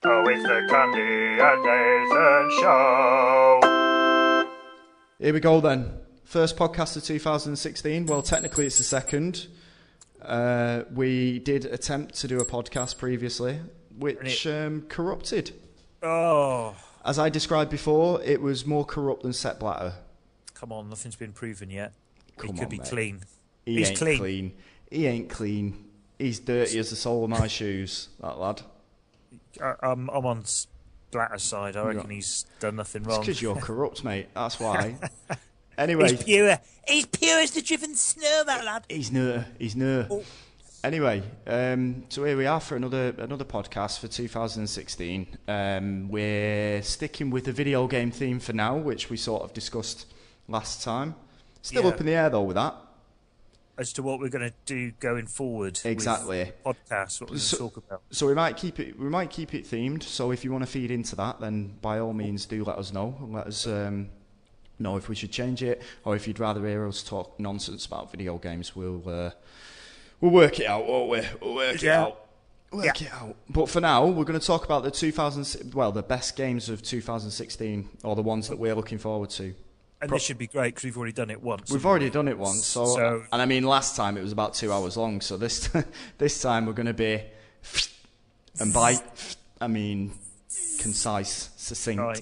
Oh, it's the Cundy and Nathan Show. Here we go then. First podcast of 2016. Well, technically it's the second. We did attempt to do a podcast previously, which corrupted. Oh. As I described before, it was more corrupt than Sepp Blatter. Come on, nothing's been proven yet. Come He could on, be mate. clean. He He's ain't clean. He ain't clean. He's dirty as the sole of my shoes, that lad. I'm on Blatter's side. I reckon he's done nothing It's wrong. because you're corrupt, mate. That's why. Anyway. He's pure. He's pure as the driven snow, that lad. He's no. Oh. Anyway, so here we are for another podcast for 2016. We're sticking with the video game theme for now, which we sort of discussed last time. Still up in the air though with that. As to what we're going to do going forward. Exactly. With podcasts, what we're going to talk about. So we might keep it themed. So if you want to feed into that, then by all means do let us know. Let us know if we should change it, or if you'd rather hear us talk nonsense about video games. We'll work it out, won't we? We'll work it out. Work it out. But for now, we're going to talk about the best games of 2016, or the ones that we're looking forward to. And this should be great because we've already done it once. We've already done it once, so and I mean last time it was about 2 hours long. So this time we're going to be, and by I mean concise, succinct. Right.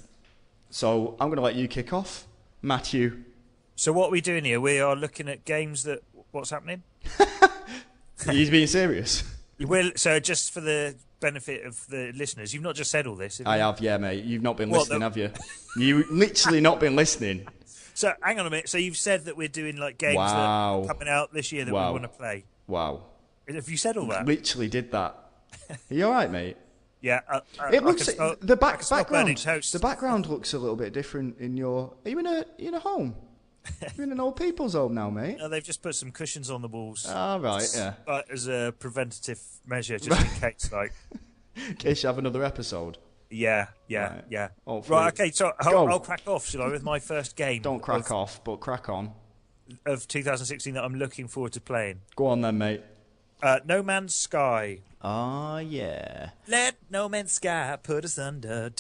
So I'm going to let you kick off, Matthew. So what are we doing here? We are looking at games that. What's happening? He's being serious. So just for the benefit of the listeners, you've not just said all this. I have, yeah, mate. You've not been listening, have you? You literally not been listening. So hang on a minute. So you've said that we're doing like games that are coming out this year that we want to play. Wow. Have you said all that? Literally did that. Are you all right, mate? Yeah. It looks the background. The background looks a little bit different in your. Are you in a home? You're in an old people's home now, mate. No, they've just put some cushions on the walls. Ah, right, yeah. As a preventative measure, just in case, like. In case you have another episode. Yeah. Hopefully. Right, okay, so I'll crack off, shall I, with my first game. Don't crack off, but crack on. Of 2016 that I'm looking forward to playing. Go on then, mate. No Man's Sky. Ah, yeah. Let No Man's Sky put us under.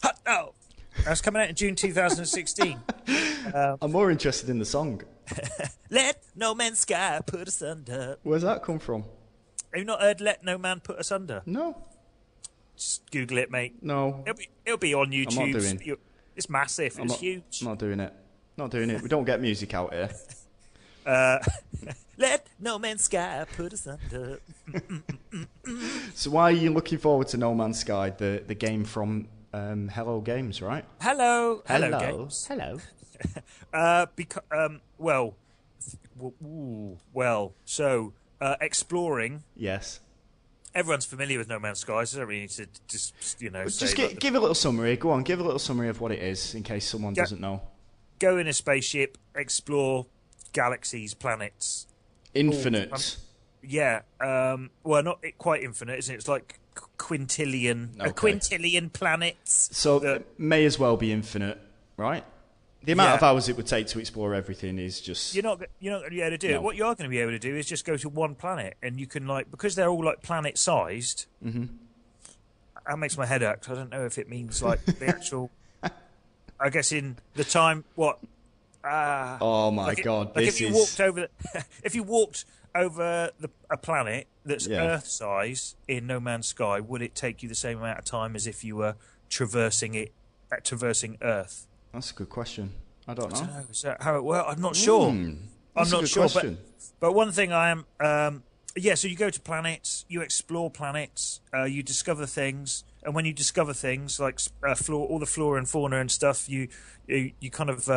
Hot dog. That's coming out in June 2016. I'm more interested in the song. Let no man's sky put us under. Where's that come from? Have you not heard Let No Man Put Us Under? No. Just Google it, mate. No. It'll be on YouTube. I'm not doing. It's massive. It's huge. I'm not doing it. Not doing it. We don't get music out here. Let no man's sky put us under. So why are you looking forward to No Man's Sky, the game from Hello Games, right? Hello Games. Hello. So exploring. Yes. Everyone's familiar with No Man's Sky, so I don't really need to Give a little summary. Go on, give a little summary of what it is, in case someone doesn't know. Go in a spaceship, explore galaxies, planets. Infinite. Well, not quite infinite, isn't it? It's like quintillion. Okay. A quintillion planets. So it may as well be infinite, right? The amount of hours it would take to explore everything is just... You're not going to be able to do it. What you are going to be able to do is just go to one planet, and you can, because they're all, planet-sized, that makes my head ache. I don't know if it means, the actual... I guess in the time, what... oh, my God, if you walked over... if you walked over a planet that's Earth-size in No Man's Sky, would it take you the same amount of time as if you were traversing Earth? That's a good question. I don't know. Is that how it works? I'm not sure. I'm not sure. But one thing I am... so you go to planets, you explore planets, you discover things, and when you discover things, like all the flora and fauna and stuff, you kind of...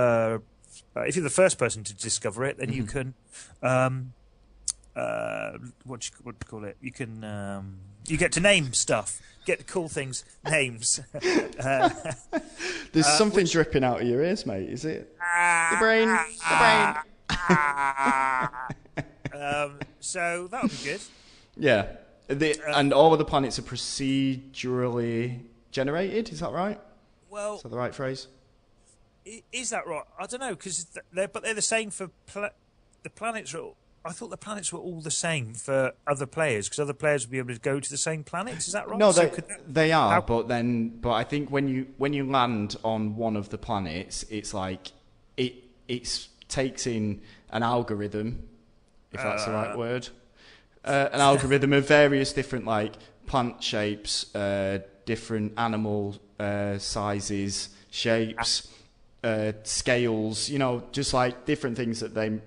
if you're the first person to discover it, then you can... what do you call it? You can... you get to name stuff. Get cool things, names. There's something dripping out of your ears, mate. Is it? The brain. So that would be good. Yeah. And all of the planets are procedurally generated, is that right? Well... Is that the right phrase? Is that right? I don't know, because they're the same for... the planets are... I thought the planets were all the same for other players because other players would be able to go to the same planets. Is that right? No, they are, but I think when you land on one of the planets, it's like it takes in an algorithm, if that's the right word, an algorithm of various different like plant shapes, different animal sizes, shapes, scales. Just like different things that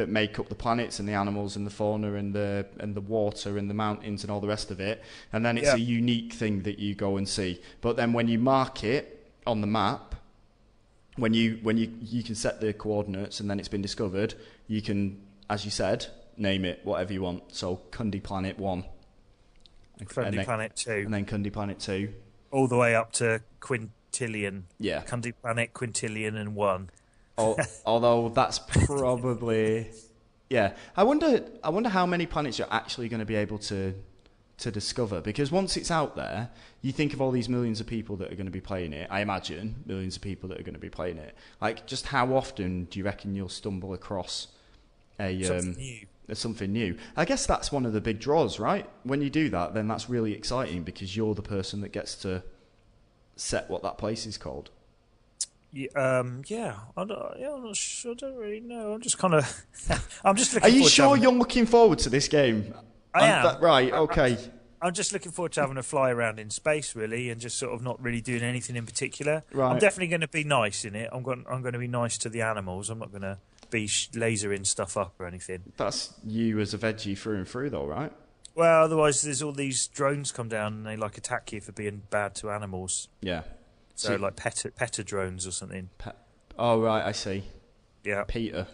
make up the planets and the animals and the fauna and the water and the mountains and all the rest of it. And then it's a unique thing that you go and see. But then when you mark it on the map, when you can set the coordinates and then it's been discovered, you can, as you said, name it whatever you want. So Cundy Planet 1. Cundy Planet 2. And then Cundy Planet 2. All the way up to quintillion. Yeah. Cundy Planet, quintillion and 1. Although that's probably, yeah. I wonder how many planets you're actually going to be able to discover, because once it's out there, you think of all these millions of people that are going to be playing it. I imagine millions of people that are going to be playing it. Like, just how often do you reckon you'll stumble across something new? I guess that's one of the big draws, right? When you do that, then that's really exciting because you're the person that gets to set what that place is called. I'm not sure. I don't really know. I'm just kind of. I'm just looking. Are you sure you're looking forward to this game? I am. Right. Okay. I'm just looking forward to having a fly around in space, really, and just sort of not really doing anything in particular. Right. I'm definitely going to be nice in it. I'm going to be nice to the animals. I'm not going to be lasering stuff up or anything. That's you as a veggie through and through, though, right? Well, otherwise, there's all these drones come down and they like attack you for being bad to animals. Yeah. So like PETA drones or something. Oh, right, I see. Yeah. Peter.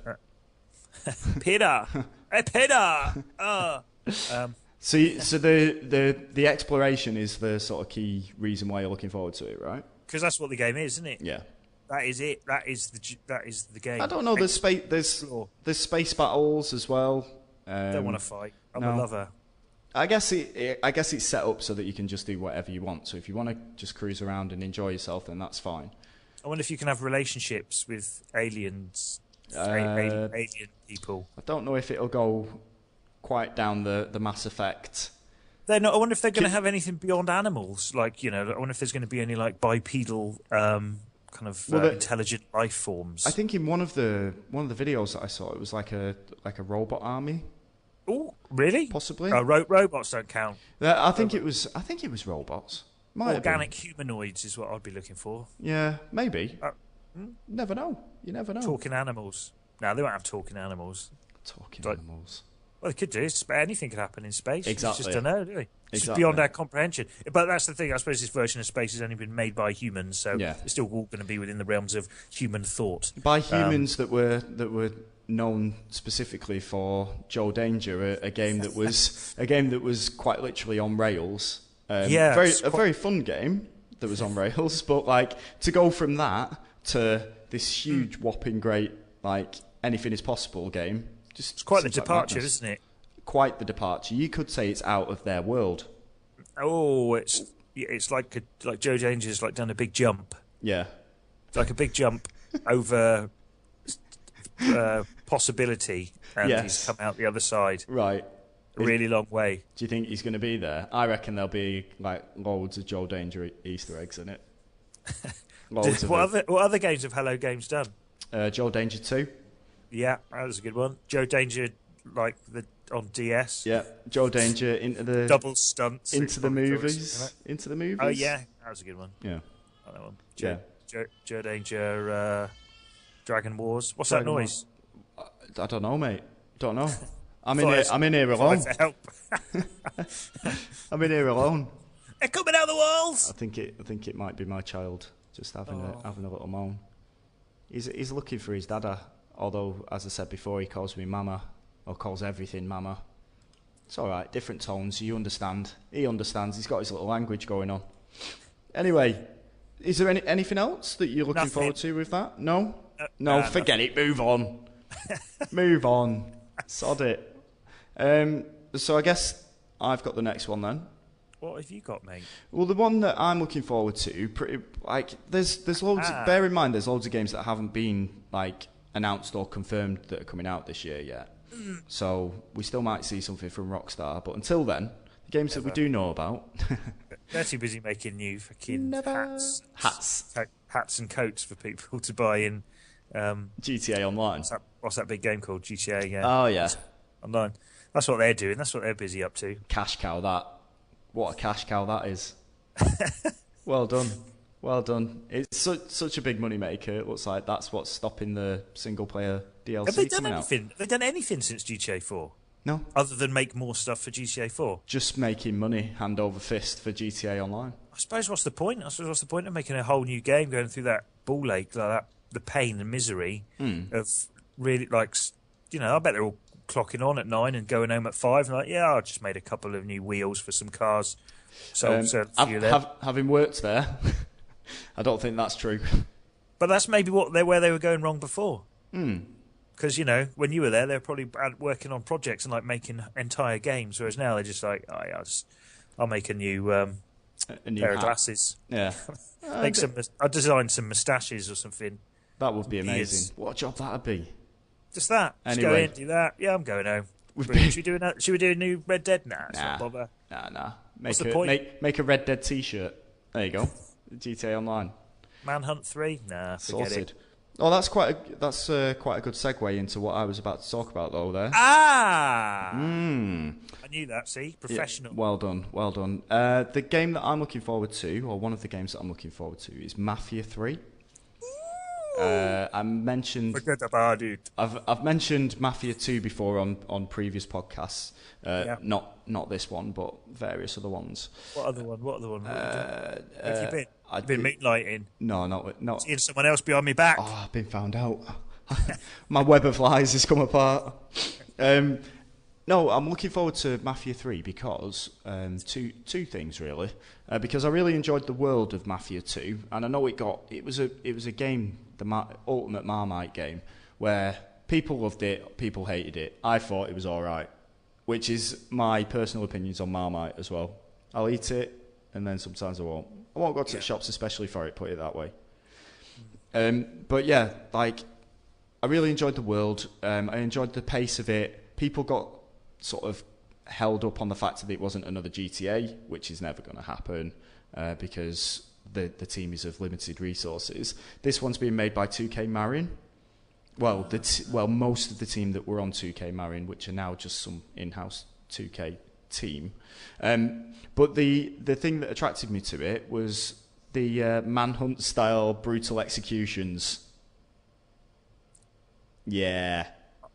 Peter! Hey, Peter! So the exploration is the sort of key reason why you're looking forward to it, right? Because that's what the game is, isn't it? Yeah. That is it. That is the game. I don't know. There's space battles as well. Don't want to fight. I'm a lover. I guess it's set up so that you can just do whatever you want. So if you want to just cruise around and enjoy yourself, then that's fine. I wonder if you can have relationships with aliens, alien people. I don't know if it'll go quite down the Mass Effect. I wonder if they're going to have anything beyond animals. Like, I wonder if there's going to be any like bipedal intelligent life forms. I think in one of the videos that I saw, it was like a robot army. Oh, really? Possibly. Robots don't count. I think it was robots. Organic humanoids is what I'd be looking for. Yeah, maybe. Never know. You never know. Talking animals. No, they won't have talking animals. Animals. Well, they could do. Anything could happen in space. Exactly. You just don't know, do we? It's just beyond our comprehension. But that's the thing. I suppose this version of space has only been made by humans, so it's still all going to be within the realms of human thought. By humans that were known specifically for Joe Danger, a game that was quite literally on rails. A very fun game that was on rails, but like to go from that to this huge whopping great like anything is possible game, it's quite the departure, isn't it? Quite the departure. You could say it's out of their world. Oh, it's like Joe Danger's like done a big jump. Yeah, it's like a big jump over possibility, and he's come out the other side. Right. A really long way. Do you think he's going to be there? I reckon there'll be like loads of Joe Danger Easter eggs in it. What other games have Hello Games done? Joe Danger 2. Yeah, that was a good one. Joe Danger, like on DS. Yeah, Joe Danger into the double stunts into the movies. Into the movies. Oh yeah, that was a good one. Yeah, that one. Joe Danger, Dragon Wars. What's that noise? I don't know, mate. Don't know. I'm in here alone. I'm in here alone. They're coming out of the walls. I think it might be my child just having a little moan. He's looking for his dada. Although, as I said before, he calls me mama, or calls everything mama. It's all right, different tones. You understand. He understands. He's got his little language going on. Anyway, is there anything else that you're looking forward to with that? No? No, forget it. Move on. Move on. Sod it. So I guess I've got the next one then. What have you got, mate? Well, the one that I'm looking forward to, there's loads. Bear in mind, there's loads of games that haven't been announced or confirmed that are coming out this year yet. So we still might see something from Rockstar. But until then, the games that we do know about... They're too busy making new fucking hats and coats for people to buy in... GTA Online. What's that big game called? GTA, yeah. Oh, yeah. Online. That's what they're doing. That's what they're busy up to. Cash cow, that. What a cash cow that is. Well done. Well done. It's such a big money maker. It looks like that's what's stopping the single-player DLC Have they done coming anything? out. Have they done anything since GTA 4? No. Other than make more stuff for GTA 4? Just making money hand over fist for GTA Online. I suppose what's the point? What's the point of making a whole new game, going through that ball ache, like that, the pain and misery of really, like, you know, I bet they're all clocking on at 9 and going home at 5 and like, yeah, I just made a couple of new wheels for some cars. So having worked there, I don't think that's true. But that's maybe where they were going wrong before. Because, you know, when you were there, they were probably working on projects and like making entire games, whereas now they're just like, oh, yeah, I'll make a new pair of glasses. Yeah. I'll design some moustaches or something. That would be amazing. What a job that'd be. Just that. Just go in, do that. Yeah, I'm going home. Should we do a new Red Dead? Nah, it's not bother. Nah. What's the point? Make a Red Dead t-shirt. There you go. GTA Online. Manhunt 3? Nah, forget Sorted. it. Oh, that's quite a good segue into what I was about to talk about, though. There. I knew that. See, professional. Yeah, well done. The game that I'm looking forward to, or one of the games that I'm looking forward to, is Mafia 3. I mentioned. Forget about it. I've mentioned Mafia 2 before on previous podcasts. Not this one, but various other ones. What other one? Have you been? I've been meatlighting. No, not. Seeing someone else behind me back. Oh, I've been found out. My web of lies has come apart. No, I'm looking forward to Mafia 3 because two things really. Because I really enjoyed the world of Mafia 2, and I know it was a game, the ultimate Marmite game, where people loved it, people hated it. I thought it was all right, which is my personal opinions on Marmite as well. I'll eat it, and then sometimes I won't. I won't go to the shops especially for it, put it that way. But yeah, like, I really enjoyed the world. I enjoyed the pace of it. People got sort of held up on the fact that it wasn't another GTA, which is never going to happen because the team is of limited resources. This one's being made by 2K Marin. Well, most of the team that were on 2K Marin, which are now just some in-house 2K team. But the thing that attracted me to it was the manhunt-style brutal executions. Yeah.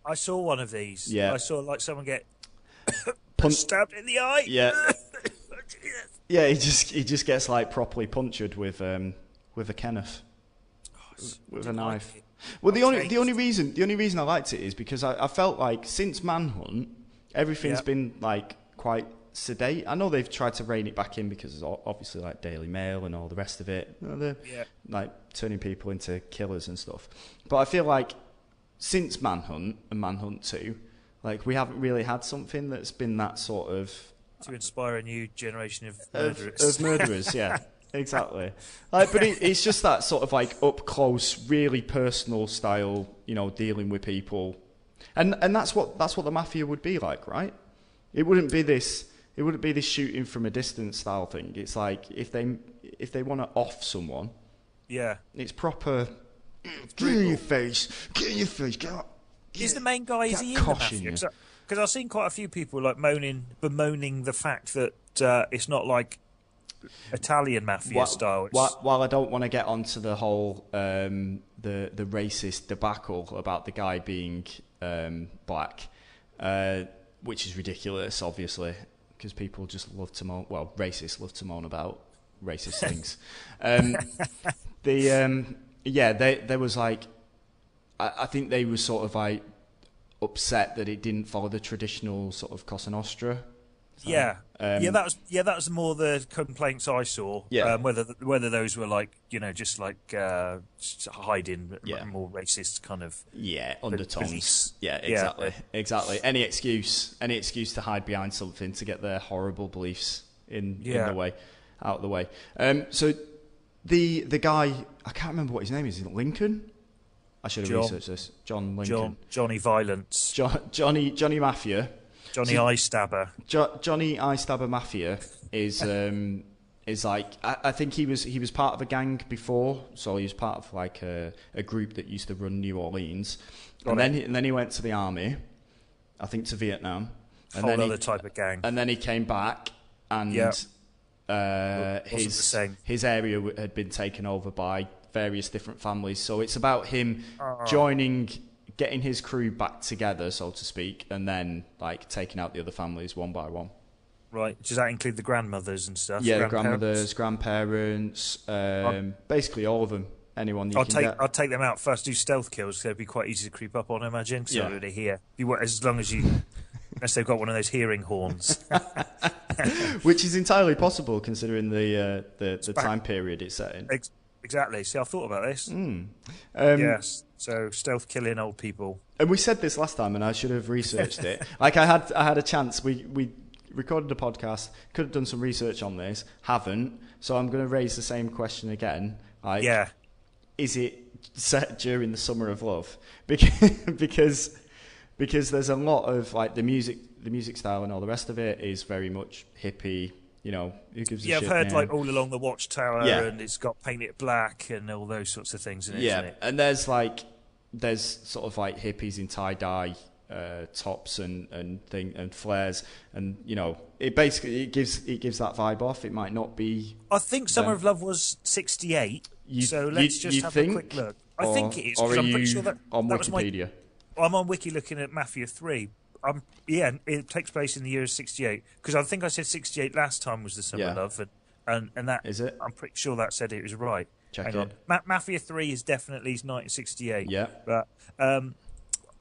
I saw one of these. Yeah. I saw like someone get stabbed in the eye. Yeah. Yeah, he just gets like properly punctured with a Kenneth, with a knife. Well, the only reason I liked it is because I felt like since Manhunt, everything's been like quite sedate. I know they've tried to rein it back in because it's obviously like Daily Mail and all the rest of it. You know, they're like turning people into killers and stuff. But I feel like since Manhunt and Manhunt 2, like we haven't really had something that's been that sort of to inspire a new generation of murderers. Of murderers, yeah. Exactly. Like, but it's just that sort of like up close, really personal style, you know, dealing with people. And that's what the Mafia would be like, right? It wouldn't be this shooting from a distance style thing. It's like if they want to off someone, it's proper get in your face, get up. Is the main guy, is he in the Mafia? Because I've seen quite a few people like bemoaning the fact that it's not like Italian Mafia style. While I don't want to get onto the whole the racist debacle about the guy being black, which is ridiculous, obviously, because people just love to moan. Well, racists love to moan about racist things. There was like, I think they were sort of like upset that it didn't follow the traditional sort of Cosa Nostra. So, that was more the complaints I saw. Yeah. Whether those were like, you know, just like just hiding more racist kind of undertones. Beliefs. Yeah, exactly. Any excuse to hide behind something to get their horrible beliefs in the way, out of the way. So the guy, I can't remember what his name is. Is it Lincoln? I should have researched this. John Lincoln. Johnny Violence. Johnny Mafia. Johnny Eye Stabber. Johnny Eye Stabber Mafia is like I think he was part of a gang before, so he was part of like a group that used to run New Orleans, and then he went to the army, I think to Vietnam, and whole other type of gang, and then he came back and his area had been taken over by various different families, so it's about him getting his crew back together, so to speak, and then like taking out the other families one by one. Right. Does that include the grandmothers and stuff? Yeah, the grandmothers, grandparents, basically all of them. Anyone you can get. I'll take them out first. Do stealth kills because they'd be quite easy to creep up on. I imagine. Because they're already here. As long as unless they've got one of those hearing horns, which is entirely possible considering the time period it's set in. Exactly. See, I thought about this. Yes. So stealth killing old people. And we said this last time, and I should have researched it. Like I had a chance. We recorded a podcast. Could have done some research on this. Haven't. So I'm going to raise the same question again. Like, is it set during the Summer of Love? Because there's a lot of like the music style and all the rest of it is very much hippie. You know, who gives a shit? I've heard like All Along the Watchtower, and it's got painted black and all those sorts of things in it. Yeah, isn't it? And there's sort of like hippies in tie dye tops and flares, and you know, it gives that vibe off. It might not be. I think Summer of Love was 68. So let's just have a quick look. I think it is. Or are I'm pretty you sure that on that Wikipedia? I'm on Wiki looking at Mafia 3. It takes place in the year of 68 because I think I said 68 last time was the Summer of Love, and that is it. I'm pretty sure that said it was right. Check Hang on. Mafia 3 is definitely 1968. Yeah, but I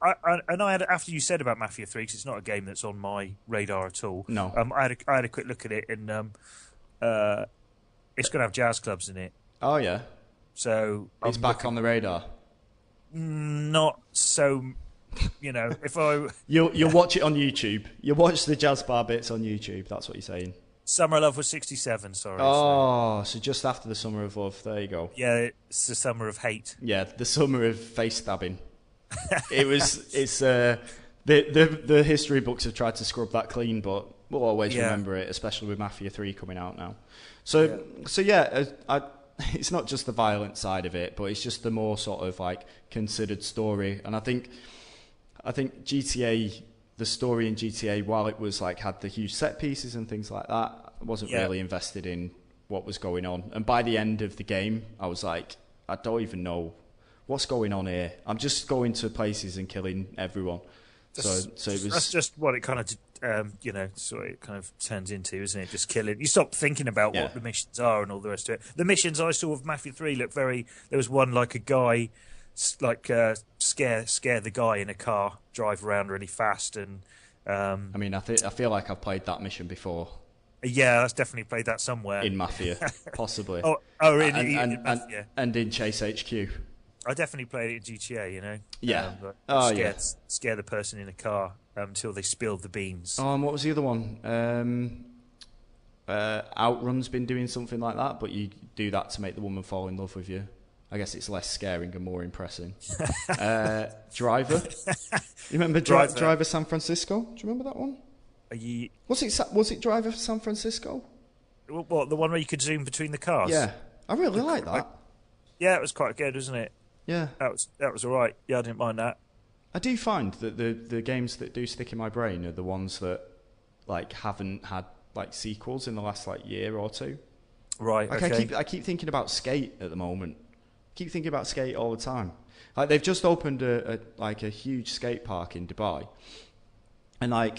had after you said about Mafia 3 because it's not a game that's on my radar at all. No, I had a quick look at it and it's going to have jazz clubs in it. Oh yeah, so it's back on the radar. Not so. You know, if you'll watch it on YouTube. You'll watch the jazz bar bits on YouTube. That's what you're saying. Summer of Love was 67. Sorry. Oh, so just after the Summer of Love. There you go. Yeah, it's the Summer of Hate. Yeah, the Summer of face stabbing. It's the history books have tried to scrub that clean, but we'll always remember it, especially with Mafia 3 coming out now. So it's not just the violent side of it, but it's just the more sort of like considered story. And I think GTA, the story in GTA, while it was like had the huge set pieces and things like that, I wasn't really invested in what was going on. And by the end of the game, I was like, I don't even know what's going on here. I'm just going to places and killing everyone. So it was. That's just what it kind of, so it kind of turns into, isn't it? Just killing. You stop thinking about what the missions are and all the rest of it. The missions I saw of Mafia 3 looked very. There was one like a guy, scare the guy in a car, drive around really fast, and. I mean, I feel like I've played that mission before. Yeah, I've definitely played that somewhere in Mafia, possibly. in Mafia. And in Chase HQ. I definitely played it in GTA, you know. Yeah. Scare the person in a car until they spilled the beans. Oh, and what was the other one? Outrun's been doing something like that, but you do that to make the woman fall in love with you. I guess it's less scaring and more impressing. Driver. You remember Driver San Francisco? Do you remember that one? Was it Driver San Francisco? What, the one where you could zoom between the cars? Yeah. I really like that. Yeah, it was quite good, wasn't it? Yeah. That was all right. Yeah, I didn't mind that. I do find that the games that do stick in my brain are the ones that like haven't had like sequels in the last like year or two. Right. Like okay. I keep thinking about Skate at the moment. Keep thinking about Skate all the time. Like they've just opened a huge skate park in Dubai, and I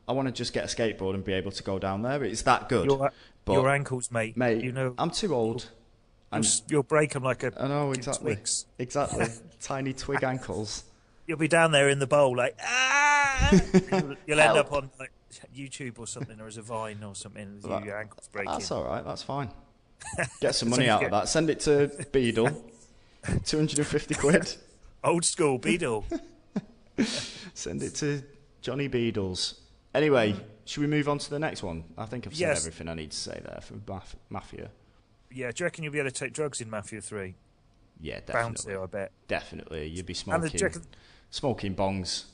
want to just get a skateboard and be able to go down there. It's that good. Your ankles, mate. Mate, you know I'm too old. You'll break them like a. I know exactly. Twigs. Exactly. Tiny twig ankles. You'll be down there in the bowl like You'll end up on like YouTube or something, or as a Vine or something. Your ankles breaking. That's all right. That's fine. Get some money out of that. Send it to Beadle. 250 quid. Old school Beadle. Send it to Johnny Beadles. Anyway, should we move on to the next one? I think I've said everything I need to say there for Mafia. Yeah, do you reckon you'll be able to take drugs in Mafia 3? Yeah, Bound definitely. to, I bet. Definitely. You'd be And smoking bongs.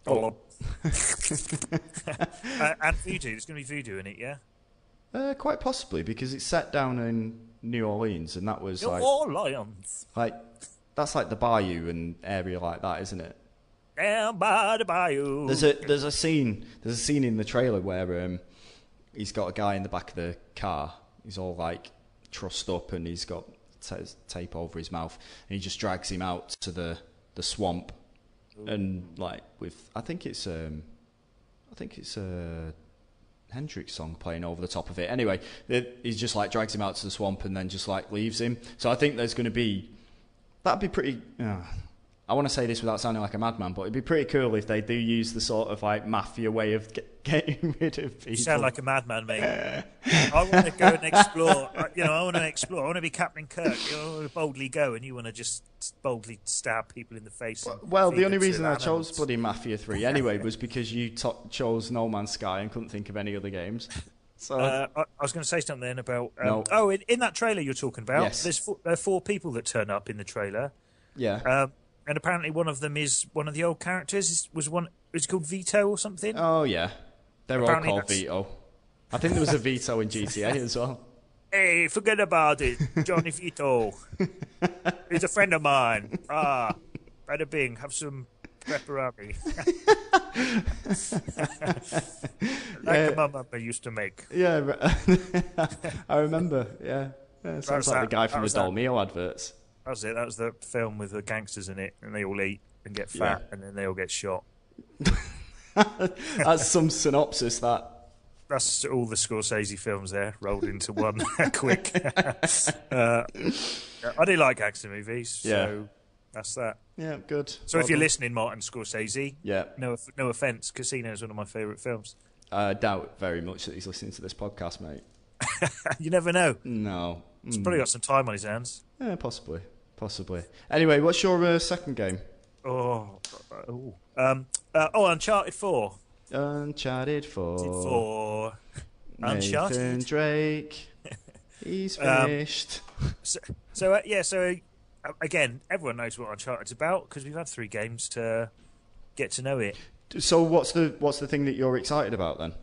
Oh. And voodoo. There's going to be voodoo in it, yeah? Quite possibly, because it's set down in New Orleans, and that was New Orleans. like that's like the bayou and area like that, isn't it? Down by the bayou. There's a scene in the trailer where he's got a guy in the back of the car. He's all like trussed up, and he's got tape over his mouth, and he just drags him out to the swamp. Ooh. And like with I think it's a Hendrix song playing over the top of it. Anyway, he just like drags him out to the swamp and then just like leaves him. So I think there's going to be that'd be pretty. I want to say this without sounding like a madman, but it'd be pretty cool if they do use the sort of like mafia way of getting rid of people. You sound like a madman, mate. I want to go and explore. I want to explore. I want to be Captain Kirk. I want to boldly go, and you want to just boldly stab people in the face. Well, the only reason I chose bloody Mafia 3 anyway was because you chose No Man's Sky and couldn't think of any other games. So I was going to say something about. No. Oh, in that trailer you're talking about, yes. there are 4 people that turn up in the trailer. Yeah. And apparently one of them is one of the old characters. Was called Vito or something? Oh, yeah. They're apparently all called Vito. I think there was a Vito in GTA as well. Hey, forget about it. Johnny Vito. He's a friend of mine. Bada bing, have some pepperoni. Like my mama used to make. Yeah, I remember, yeah. Sounds like the guy from the Dolmio adverts. That was it. That was the film with the gangsters in it, and they all eat and get fat, and then they all get shot. That's some synopsis, that. That's all the Scorsese films there, rolled into one quick. I do like gangster movies, so that's that. Yeah, good. So if you're listening, Martin Scorsese, yeah, no offence, Casino is one of my favourite films. I doubt very much that he's listening to this podcast, mate. You never know. No. He's probably got some time on his hands. Yeah, possibly. Anyway, what's your second game? Uncharted 4. Uncharted 4. Nathan Uncharted. Drake. He's finished. So again, everyone knows what Uncharted's about because we've had 3 games to get to know it. So what's the thing that you're excited about then?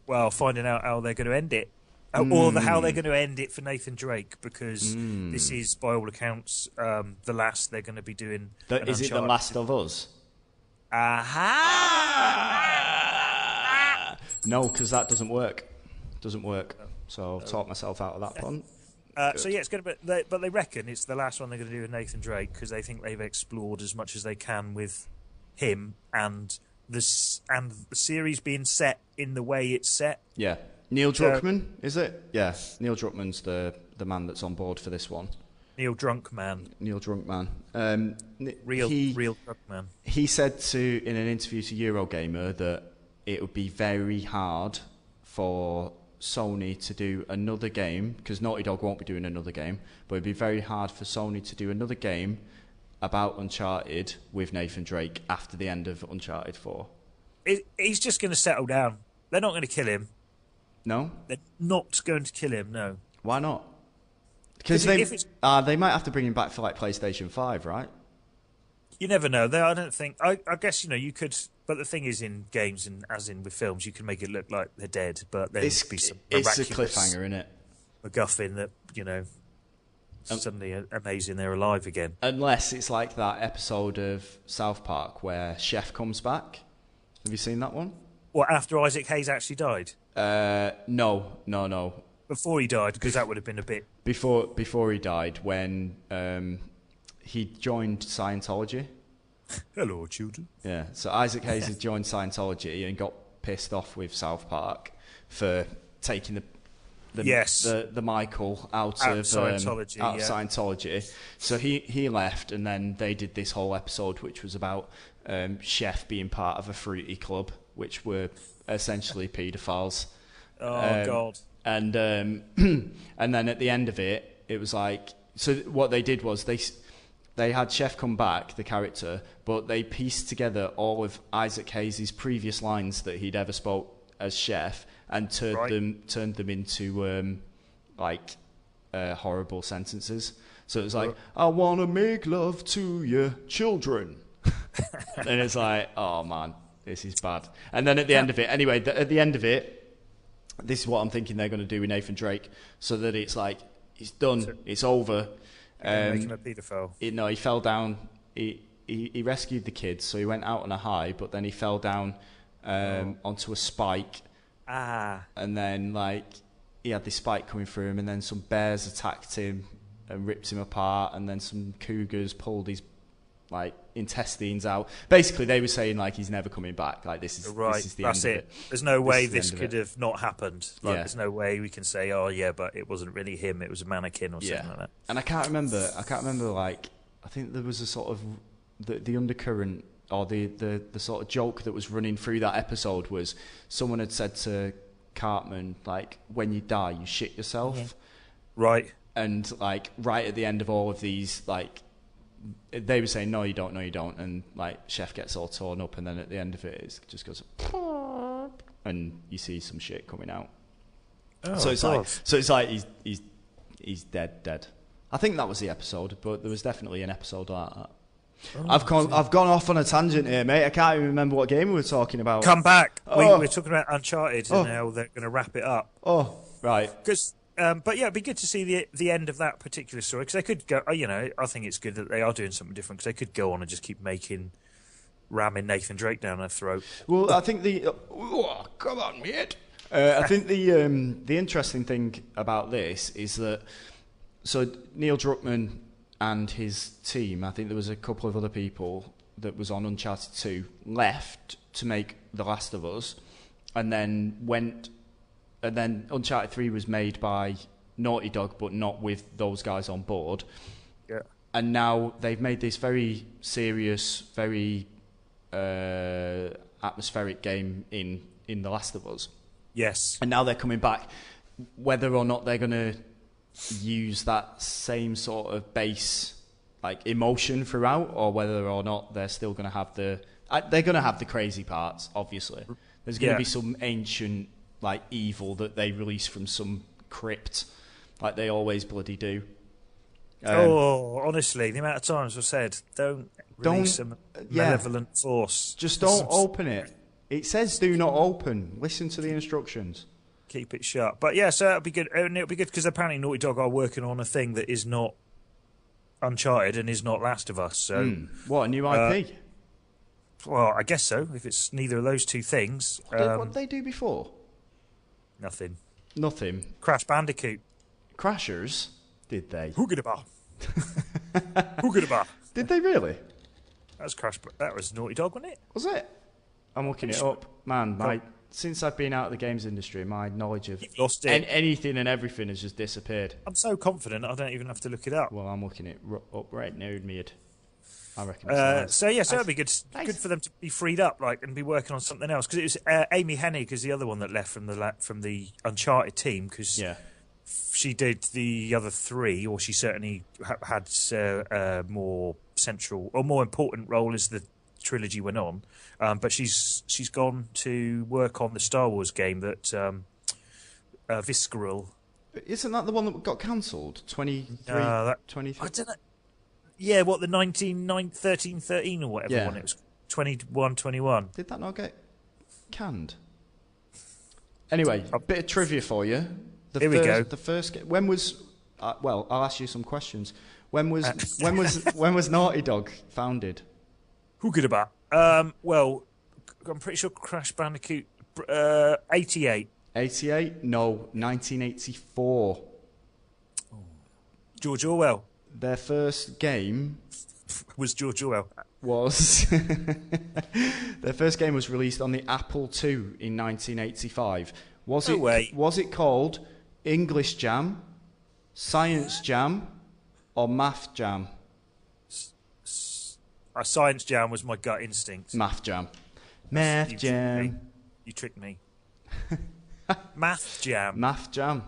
Well, finding out how they're going to end it. Or how they're going to end it for Nathan Drake, because this is, by all accounts, the last they're going to be doing. Is it The Last of Us? Aha! No, because that doesn't work. So I'll talk myself out of that one. So yeah, it's going to be. But they reckon it's the last one they're going to do with Nathan Drake because they think they've explored as much as they can with him and the series being set in the way it's set. Yeah. Neil Druckmann, is it? Yeah, Neil Druckmann's the man that's on board for this one. Neil Drunkman. Real Drunkman. He said in an interview to Eurogamer that it would be very hard for Sony to do another game, because Naughty Dog won't be doing another game, but it'd be very hard for Sony to do another game about Uncharted with Nathan Drake after the end of Uncharted 4. He's just going to settle down. They're not going to kill him. No? They're not going to kill him, no. Why not? Because they might have to bring him back for like PlayStation 5, right? You never know. I don't think... I guess, you could... But the thing is, in games, and as in with films, you can make it look like they're dead, but there needs to be some it's a cliffhanger, isn't it? MacGuffin that, suddenly amazing they're alive again. Unless it's like that episode of South Park where Chef comes back. Have you seen that one? What, after Isaac Hayes actually died? No. Before he died, because that would have been a bit... Before he died, when he joined Scientology. Hello, children. Yeah, so Isaac Hayes had joined Scientology and got pissed off with South Park for taking the Michael out of Scientology. So he left, and then they did this whole episode, which was about Chef being part of a fruity club, which were essentially paedophiles. Oh God! And and then at the end of it, it was like, so what they did was they had Chef come back, the character, but they pieced together all of Isaac Hayes' previous lines that he'd ever spoke as Chef and turned them into horrible sentences. So it's like, I want to make love to your children. And it's like, oh man, this is bad. And then at the end of it, anyway, at the end of it, this is what I'm thinking they're going to do with Nathan Drake, so that it's like, it's done, it's over. Make him a paedophile. He fell down, he rescued the kids, so he went out on a high, but then he fell down onto a spike. And then, like, he had this spike coming through him, and then some bears attacked him and ripped him apart, and then some cougars pulled his, like, intestines out. Basically, they were saying, like, he's never coming back. Like, this is the end of it. There's no way this could have not happened. Like, there's no way we can say, oh, yeah, but it wasn't really him. It was a mannequin or something like that. And I can't remember, like, I think there was a sort of, the undercurrent, or the sort of joke that was running through that episode was someone had said to Cartman, like, when you die, you shit yourself. Mm-hmm. Right. And, like, right at the end of all of these, like, they were saying, no, you don't, and, like, Chef gets all torn up, and then at the end of it, it just goes, and you see some shit coming out. So it's like he's dead. I think that was the episode, but there was definitely an episode like that. I've gone off on a tangent here, mate. I can't even remember what game we were talking about. Come back. We're talking about Uncharted and how they're going to wrap it up. Oh, right. But yeah, it'd be good to see the end of that particular story, because they could go. I think it's good that they are doing something different, because they could go on and just keep ramming Nathan Drake down their throat. Well, I think come on, mate. I think the interesting thing about this is that Neil Druckmann and his team, I think there was a couple of other people that was on Uncharted 2, left to make The Last of Us, and then Uncharted 3 was made by Naughty Dog, but not with those guys on board. Yeah. And now they've made this very serious, very atmospheric game in The Last of Us. Yes. And now they're coming back. Whether or not they're going to use that same sort of base, like, emotion throughout, or whether or not they're still going to have they're going to have the crazy parts, obviously. There's going to be some ancient, like, evil that they release from some crypt, like they always bloody do. Honestly, the amount of times I've said, don't release a malevolent force. Just don't open it. It says do not open. Listen to the instructions. Keep it shut. But yeah, so it'll be good. And it'll be good because apparently Naughty Dog are working on a thing that is not Uncharted and is not Last of Us. So what, a new IP? Well, I guess so. If it's neither of those two things. What did they do before? Nothing. Crash Bandicoot. Crashers? Did they? Hoogadabar. Hoogadabar. Did they really? That was Naughty Dog, wasn't it? Was it? I'm looking it up. Man, since I've been out of the games industry, my knowledge of anything and everything has just disappeared. I'm so confident I don't even have to look it up. Well, I'm looking it up right now, mate. I reckon. So it'd be good for them to be freed up, like, and be working on something else. Because it was Amy Hennig is the other one that left from the Uncharted team, because she did the other three, or she certainly had a more central or more important role as the trilogy went on. But she's gone to work on the Star Wars game that Visceral. Isn't that the one that got cancelled? 23? I don't know. Yeah, what, the 13 or whatever one it was. 21. Did that not get canned? Anyway, a bit of trivia for you. Here we go. The first game. When was? Well, I'll ask you some questions. When was Naughty Dog founded? Who could about? Well, I'm pretty sure Crash Bandicoot 88. 88? No, 1984. George Orwell. Their first game was George Orwell. Their first game was released on the Apple II in 1985. Was it called English Jam, Science Jam, or Math Jam? Science Jam was my gut instinct. Math Jam. Math Jam. You tricked me. Math Jam. Math Jam.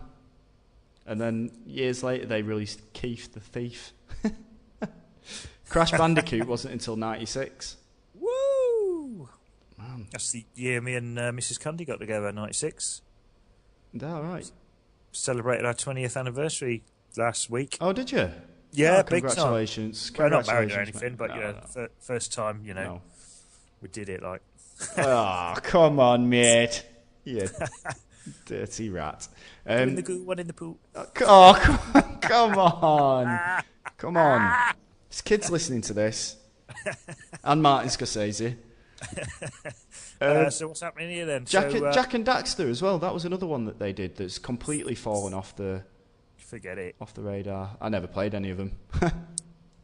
And then years later they released Keith the Thief. Crash Bandicoot wasn't until 96. Woo! Man. That's the year me and Mrs. Cundy got together, 96. All right. Celebrated our 20th anniversary last week. Oh, did you? Yeah, big congratulations. Time. Well, not married or Congratulations, anything, mate. but No. first time, No. we did it like. Oh, come on, mate. You dirty rat. Two in the goo, one in the poo. Oh, come on. Come on. There's kids listening to this. And Martin Scorsese. So what's happening here then? Jack and Daxter as well. That was another one that they did that's completely fallen off the... Forget it. Off the radar. I never played any of them.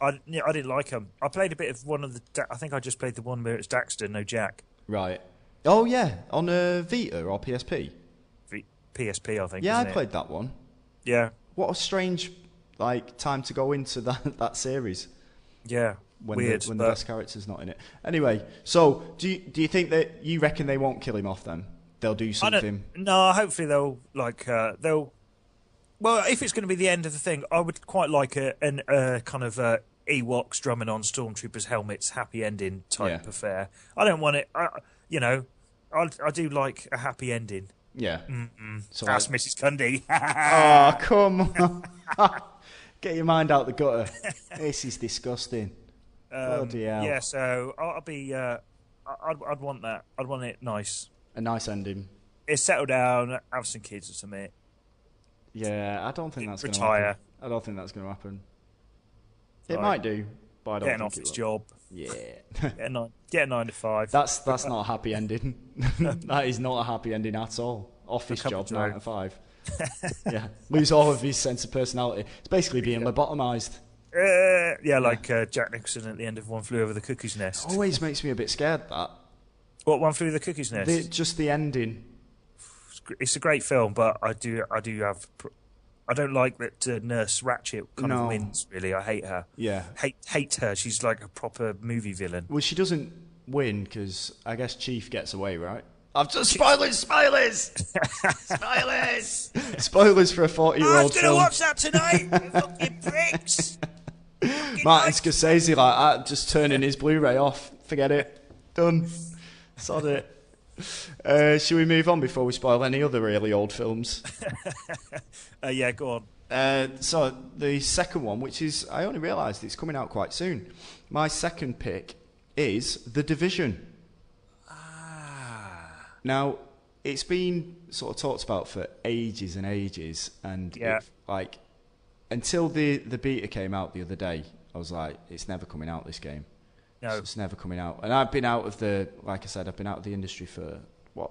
I didn't like them. I played a bit of one of the... I think I just played the one where it's Daxter, no Jack. Right. Oh, yeah. On Vita or PSP? PSP, I think. Yeah, I played that one. Yeah. What a strange time to go into that series. Yeah. Weird. When the best character's not in it. Anyway, so do you think that you reckon they won't kill him off then? They'll do something. No, hopefully they'll Well, if it's going to be the end of the thing, I would quite like a kind of Ewoks drumming on stormtroopers' helmets, happy ending type affair. I don't want it. I do like a happy ending. Yeah. So ask Mrs. Cundy. Oh, come on. Get your mind out the gutter. This is disgusting. Bloody hell. Yeah, so I'll be... I'd want that. I'd want it nice. A nice ending. It's settle down, have some kids or something. Yeah, I don't think that's going to happen. Retire. I don't think that's going to happen. It might do, but I don't think off it its will. job. Yeah. Get a 9 to 5. That's not a happy ending. That is not a happy ending at all. Office job, 9 to 5. Yeah. Lose all of his sense of personality. It's basically being lobotomized. Like Jack Nicholson at the end of One Flew Over the Cuckoo's Nest. Always makes me a bit scared, that. What, One Flew Over the Cuckoo's Nest? Just the ending. It's a great film, but I don't like that Nurse Ratched kind of wins, really. I hate her. Yeah. Hate her. She's like a proper movie villain. Well, she doesn't win because I guess Chief gets away, right? I've just... Spoilers! Spoilers for a 40-year-old film. I was going to watch that tonight, you fucking pricks! Martin Scorsese like that, just turning his Blu-ray off. Forget it. Done. Sod it. Should we move on before we spoil any other really old films? Yeah, go on. So the second one, which is, I only realised it's coming out quite soon. My second pick is The Division. Now, it's been sort of talked about for ages and ages, and until the beta came out the other day, I was like, it's never coming out, this game. No. It's never coming out. And I've been out of the industry for, what,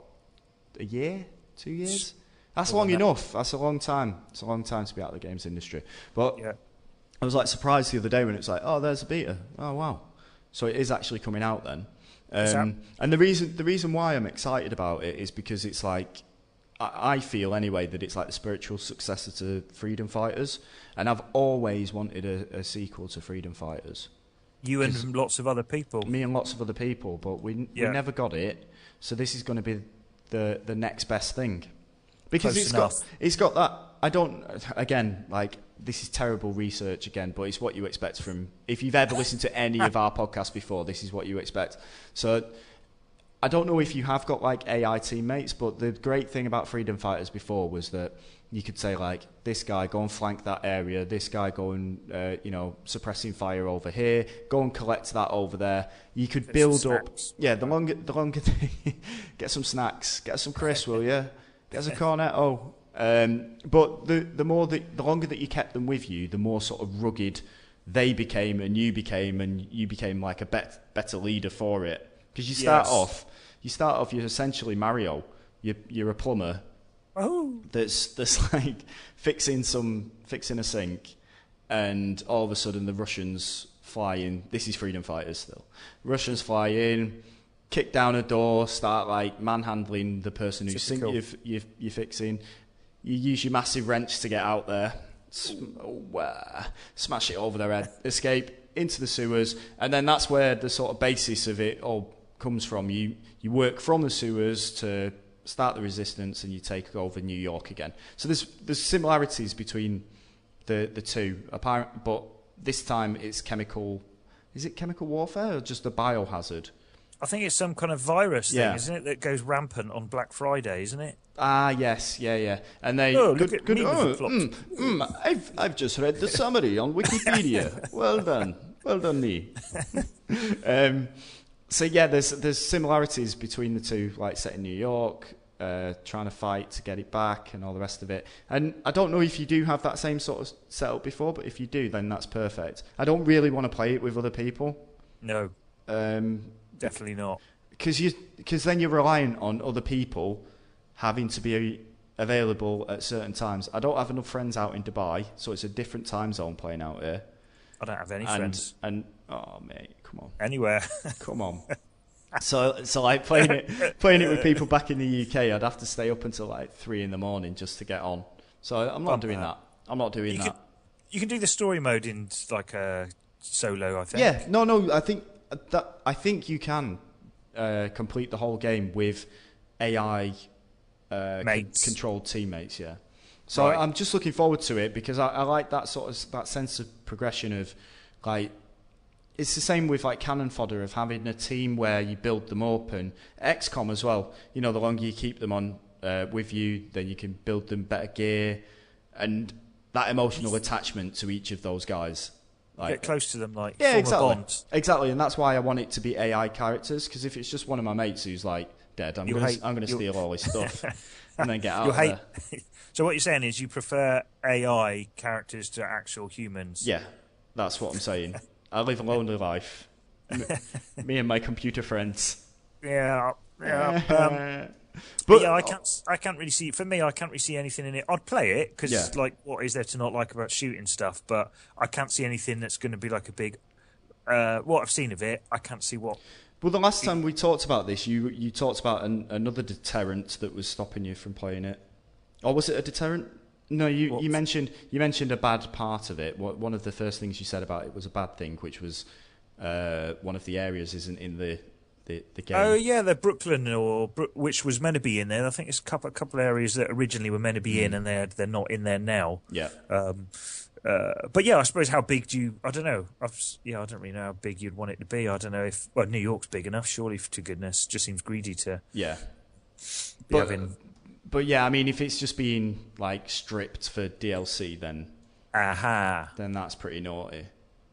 a year? 2 years? That's long enough. That's a long time. It's a long time to be out of the games industry. But I was like surprised the other day when it's like, oh, there's a beta. Oh, wow. So it is actually coming out then. And the reason why I'm excited about it is because it's like, I feel anyway that it's like the spiritual successor to Freedom Fighters, and I've always wanted a sequel to Freedom Fighters. You and lots of other people. Me and lots of other people, but we never got it. So this is going to be the next best thing, because it's got that. I don't, again, like, this is terrible research again, but it's what you expect from, if you've ever listened to any of our podcasts before, this is what you expect. So I don't know if you have got like AI teammates, but the great thing about Freedom Fighters before was that you could say like, this guy go and flank that area, this guy go and suppressing fire over here, go and collect that over there. You could build up. Yeah, the longer get some snacks, get some crisps, will you? Get some cornetto. But the longer that you kept them with you, the more sort of rugged they became, and you became like a better leader for it. Because you start off, you're essentially Mario. You're a plumber. Oh. That's like fixing a sink, and all of a sudden the Russians fly in. This is Freedom Fighters still. Russians fly in, kick down a door, start like manhandling the person whose sink you're fixing. You use your massive wrench to get out there, smash it over their head, escape into the sewers, and then that's where the sort of basis of it all comes from. You work from the sewers to start the resistance, and you take over New York again. So there's similarities between the two, but this time it's chemical. Is it chemical warfare or just a biohazard? I think it's some kind of virus thing, isn't it, that goes rampant on Black Friday, isn't it? Ah, yes, yeah. And they I've just read the summary on Wikipedia. Well done, me. So yeah, there's similarities between the two, like set in New York, trying to fight to get it back and all the rest of it. And I don't know if you do have that same sort of setup before, but if you do, then that's perfect. I don't really want to play it with other people. No, definitely not. Because then you're reliant on other people having to be available at certain times. I don't have enough friends out in Dubai, so it's a different time zone playing out here. I don't have any friends. And oh mate, come on. Anywhere. Come on. So like playing it with people back in the UK, I'd have to stay up until like 3 a.m. just to get on. So I'm not doing that. I'm not doing that. You can do the story mode in like a solo, I think. Yeah, no. I think you can complete the whole game with AI controlled teammates. Yeah. So right. I'm just looking forward to it because I like that that sense of progression of like. It's the same with like cannon fodder of having a team where you build them up, and XCOM as well. You know, the longer you keep them on with you, then you can build them better gear, and that emotional attachment to each of those guys. Like, get close to them, like yeah, form exactly, and that's why I want it to be AI characters. Because if it's just one of my mates who's like dead, I'm gonna steal all his stuff and then get out of there. So what you're saying is you prefer AI characters to actual humans? Yeah, that's what I'm saying. I live a lonely life. Me and my computer friends. Yeah. But yeah, I can't really see. For me, I can't really see anything in it. I'd play it because, like, what is there to not like about shooting stuff? But I can't see anything that's going to be like a big. What I've seen of it, I can't see what. Well, the last time we talked about this, you talked about another deterrent that was stopping you from playing it, or was it a deterrent? No, you mentioned a bad part of it. One of the first things you said about it was a bad thing, which was one of the areas isn't in the game. Oh yeah, the Brooklyn which was meant to be in there. I think it's a couple areas that originally were meant to be in, and they're not in there now. Yeah. But yeah, I suppose how big do you? I don't know. I don't really know how big you'd want it to be. I don't know if New York's big enough. Surely, to goodness, just seems greedy to. Yeah. But yeah, I mean, if it's just being like stripped for DLC, then that's pretty naughty.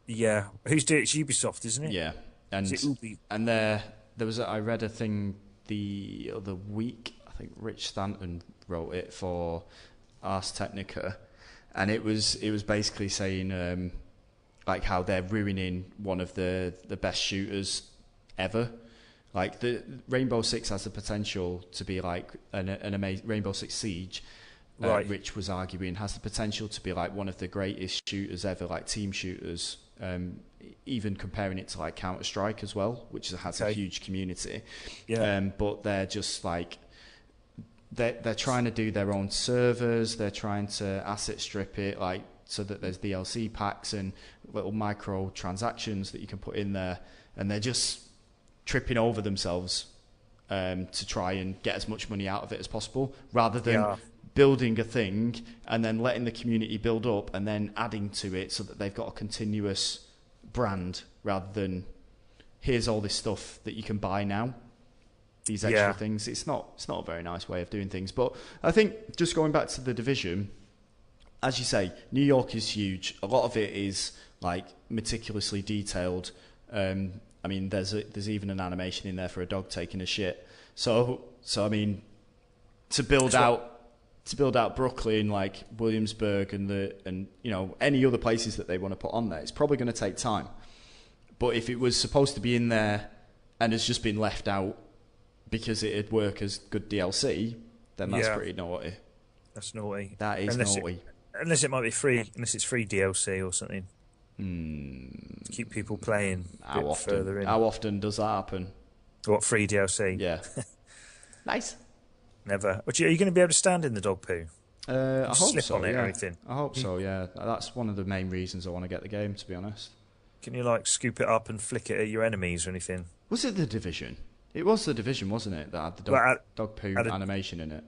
Yeah, who's doing it? It's Ubisoft, isn't it? Yeah, and there was I read a thing the other week. I think Rich Stanton wrote it for Ars Technica, and it was basically saying like how they're ruining one of the best shooters ever. Like the Rainbow Six has the potential to be like an amazing Rainbow Six Siege. Right. Rich was arguing has the potential to be like one of the greatest shooters ever, like team shooters. Even comparing it to like Counter-Strike as well, which has a huge community. Yeah. But they're just like they're trying to do their own servers. They're trying to asset strip it, like so that there's DLC packs and little micro transactions that you can put in there, and they're just tripping over themselves to try and get as much money out of it as possible, rather than building a thing and then letting the community build up and then adding to it so that they've got a continuous brand, rather than here's all this stuff that you can buy now, these extra things. It's not a very nice way of doing things. But I think just going back to the Division, as you say, New York is huge. A lot of it is like meticulously detailed. I mean, there's even an animation in there for a dog taking a shit. So I mean, to build out Brooklyn, like Williamsburg, and you know any other places that they want to put on there, it's probably going to take time. But if it was supposed to be in there and has just been left out because it'd work as good DLC, then that's pretty naughty. That's naughty. That is naughty. Unless it might be free. Unless it's free DLC or something. Keep people playing further in. How often does that happen? What, free DLC? Yeah. Nice. Never. Are you going to be able to stand in the dog poo? I hope slip so. on it or anything? I hope so. Yeah, that's one of the main reasons I want to get the game. To be honest. Can you like scoop it up and flick it at your enemies or anything? Was it the Division? It was the Division, wasn't it? That had the dog poo animation in it.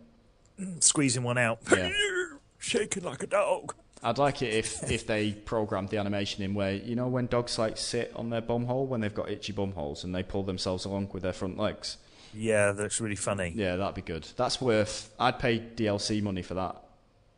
Squeezing one out. Yeah. Shaking like a dog. I'd like it if they programmed the animation in where, you know, when dogs like sit on their bum hole when they've got itchy bum holes and they pull themselves along with their front legs. Yeah, that's really funny. Yeah, that'd be good. That's worth. I'd pay DLC money for that.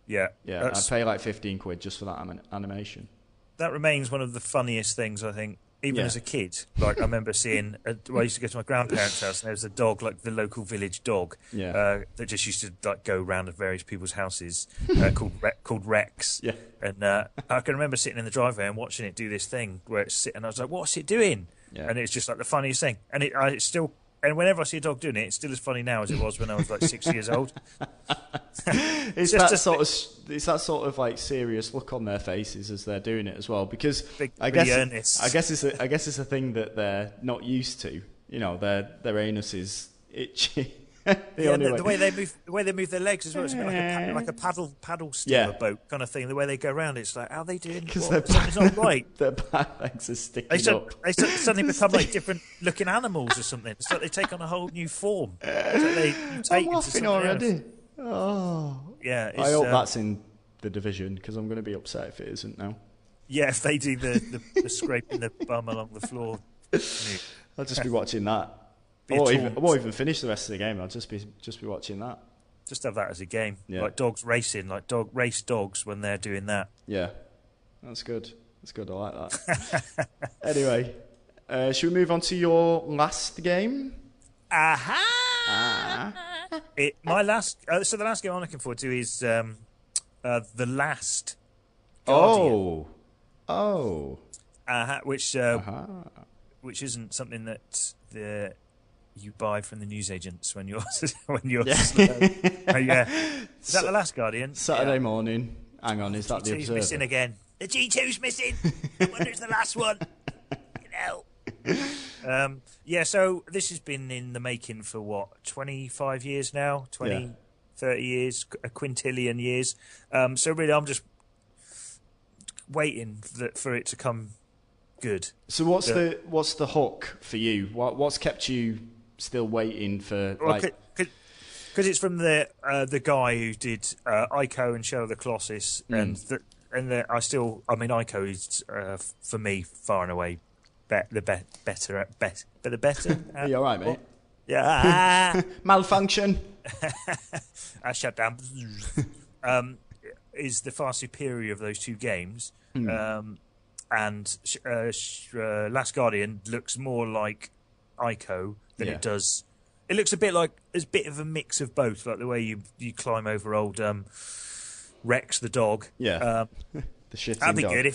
Yeah, I'd pay like £15 just for that animation. That remains one of the funniest things, I think. Even as a kid, like I remember seeing, I used to go to my grandparents' house, and there was a dog, like the local village dog, that just used to like go around at various people's houses, called Rex. Yeah, and I can remember sitting in the driveway and watching it do this thing where it's sitting. I was like, "What's it doing?" Yeah. And it's just like the funniest thing. And it's still, and whenever I see a dog doing it, it's still as funny now as it was when I was like 6 years old. It's that sort of like serious look on their faces as they're doing it as well, because I guess it's a thing that they're not used to. You know, their anus is itchy. The way they move their legs as well. It's a bit like a paddle steamer boat kind of thing. The way they go around, it's like, how are they doing? Because something's not right. Their back legs are sticking up. They suddenly become like different looking animals or something. It's like they take on a whole new form. It's like I'm laughing already. Else. Oh, yeah. I hope that's in the division, because I'm going to be upset if it isn't now. Yeah, if they do the scraping the bum along the floor. I'll just be watching that. I won't even finish the rest of the game. I'll just be watching that. Just have that as a game, like dogs racing, like race dogs when they're doing that. Yeah, that's good. That's good. I like that. Anyway, should we move on to your last game? Aha! My last. So the last game I'm looking forward to is The Last Guardian. Which isn't something that you buy from the newsagents when you're Is that The Last Guardian? Saturday morning. Hang on, is that the Observer? Missing again. The G2's missing. I wonder it's the last one. So this has been in the making for what, 25 years now? 30 years, a quintillion years. So really I'm just waiting for it to come good. So what's the hook for you? What's kept you still waiting for? Because it's from the guy who did Ico and Shadow of the Colossus, and Ico is for me far and away the better. Are you all right, mate? Yeah. Malfunction. I shut down. Is the far superior of those two games. And Last Guardian looks more like Ico than it does. It looks a bit like a bit of a mix of both, like the way you climb over old Rex the dog. Yeah, the shitting that'd be dog. good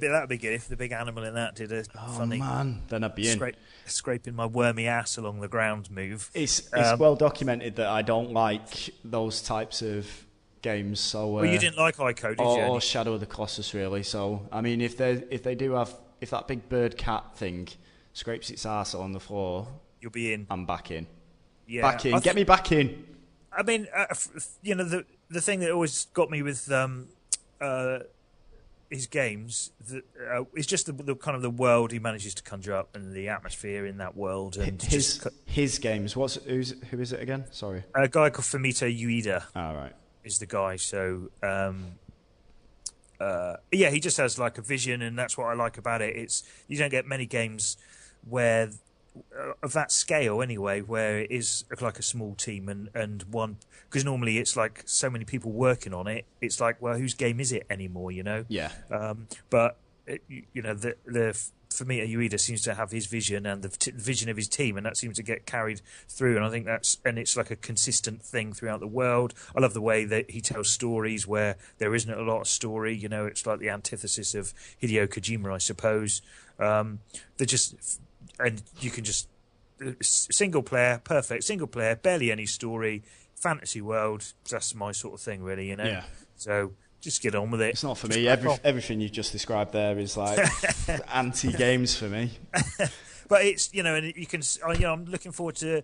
that'd be good if the big animal in that did a funny. Man, then I'd be in. Scraping my wormy ass along the ground move. It's well documented that I don't like those types of games. So well, you didn't like Ico, did you? Or Shadow of the Colossus, really. So I mean, if they do have, if that big bird cat thing scrapes its ass on the floor, you'll be in. I'm back in. Yeah, back in. Get me back in. I mean, the thing that always got me with his games is just the kind of the world he manages to conjure up and the atmosphere in that world. And his games. Who is it again? Sorry, a guy called Fumito Ueda. All right. Is the guy. So he just has like a vision, and that's what I like about it. You don't get many games where of that scale anyway, where it is like a small team and one, because normally it's like so many people working on it. It's like, well, whose game is it anymore? You know? Yeah. But the Fumito Ueda seems to have his vision and the vision of his team, and that seems to get carried through. And I think it's like a consistent thing throughout the world. I love the way that he tells stories where there isn't a lot of story. You know, it's like the antithesis of Hideo Kojima, I suppose. And you can just single player, perfect single player, barely any story, fantasy world. That's my sort of thing, really. You know. Yeah. So. Just get on with it. It's not for me. Everything you've just described there is like anti-games for me. But it's, and you can, I'm looking forward to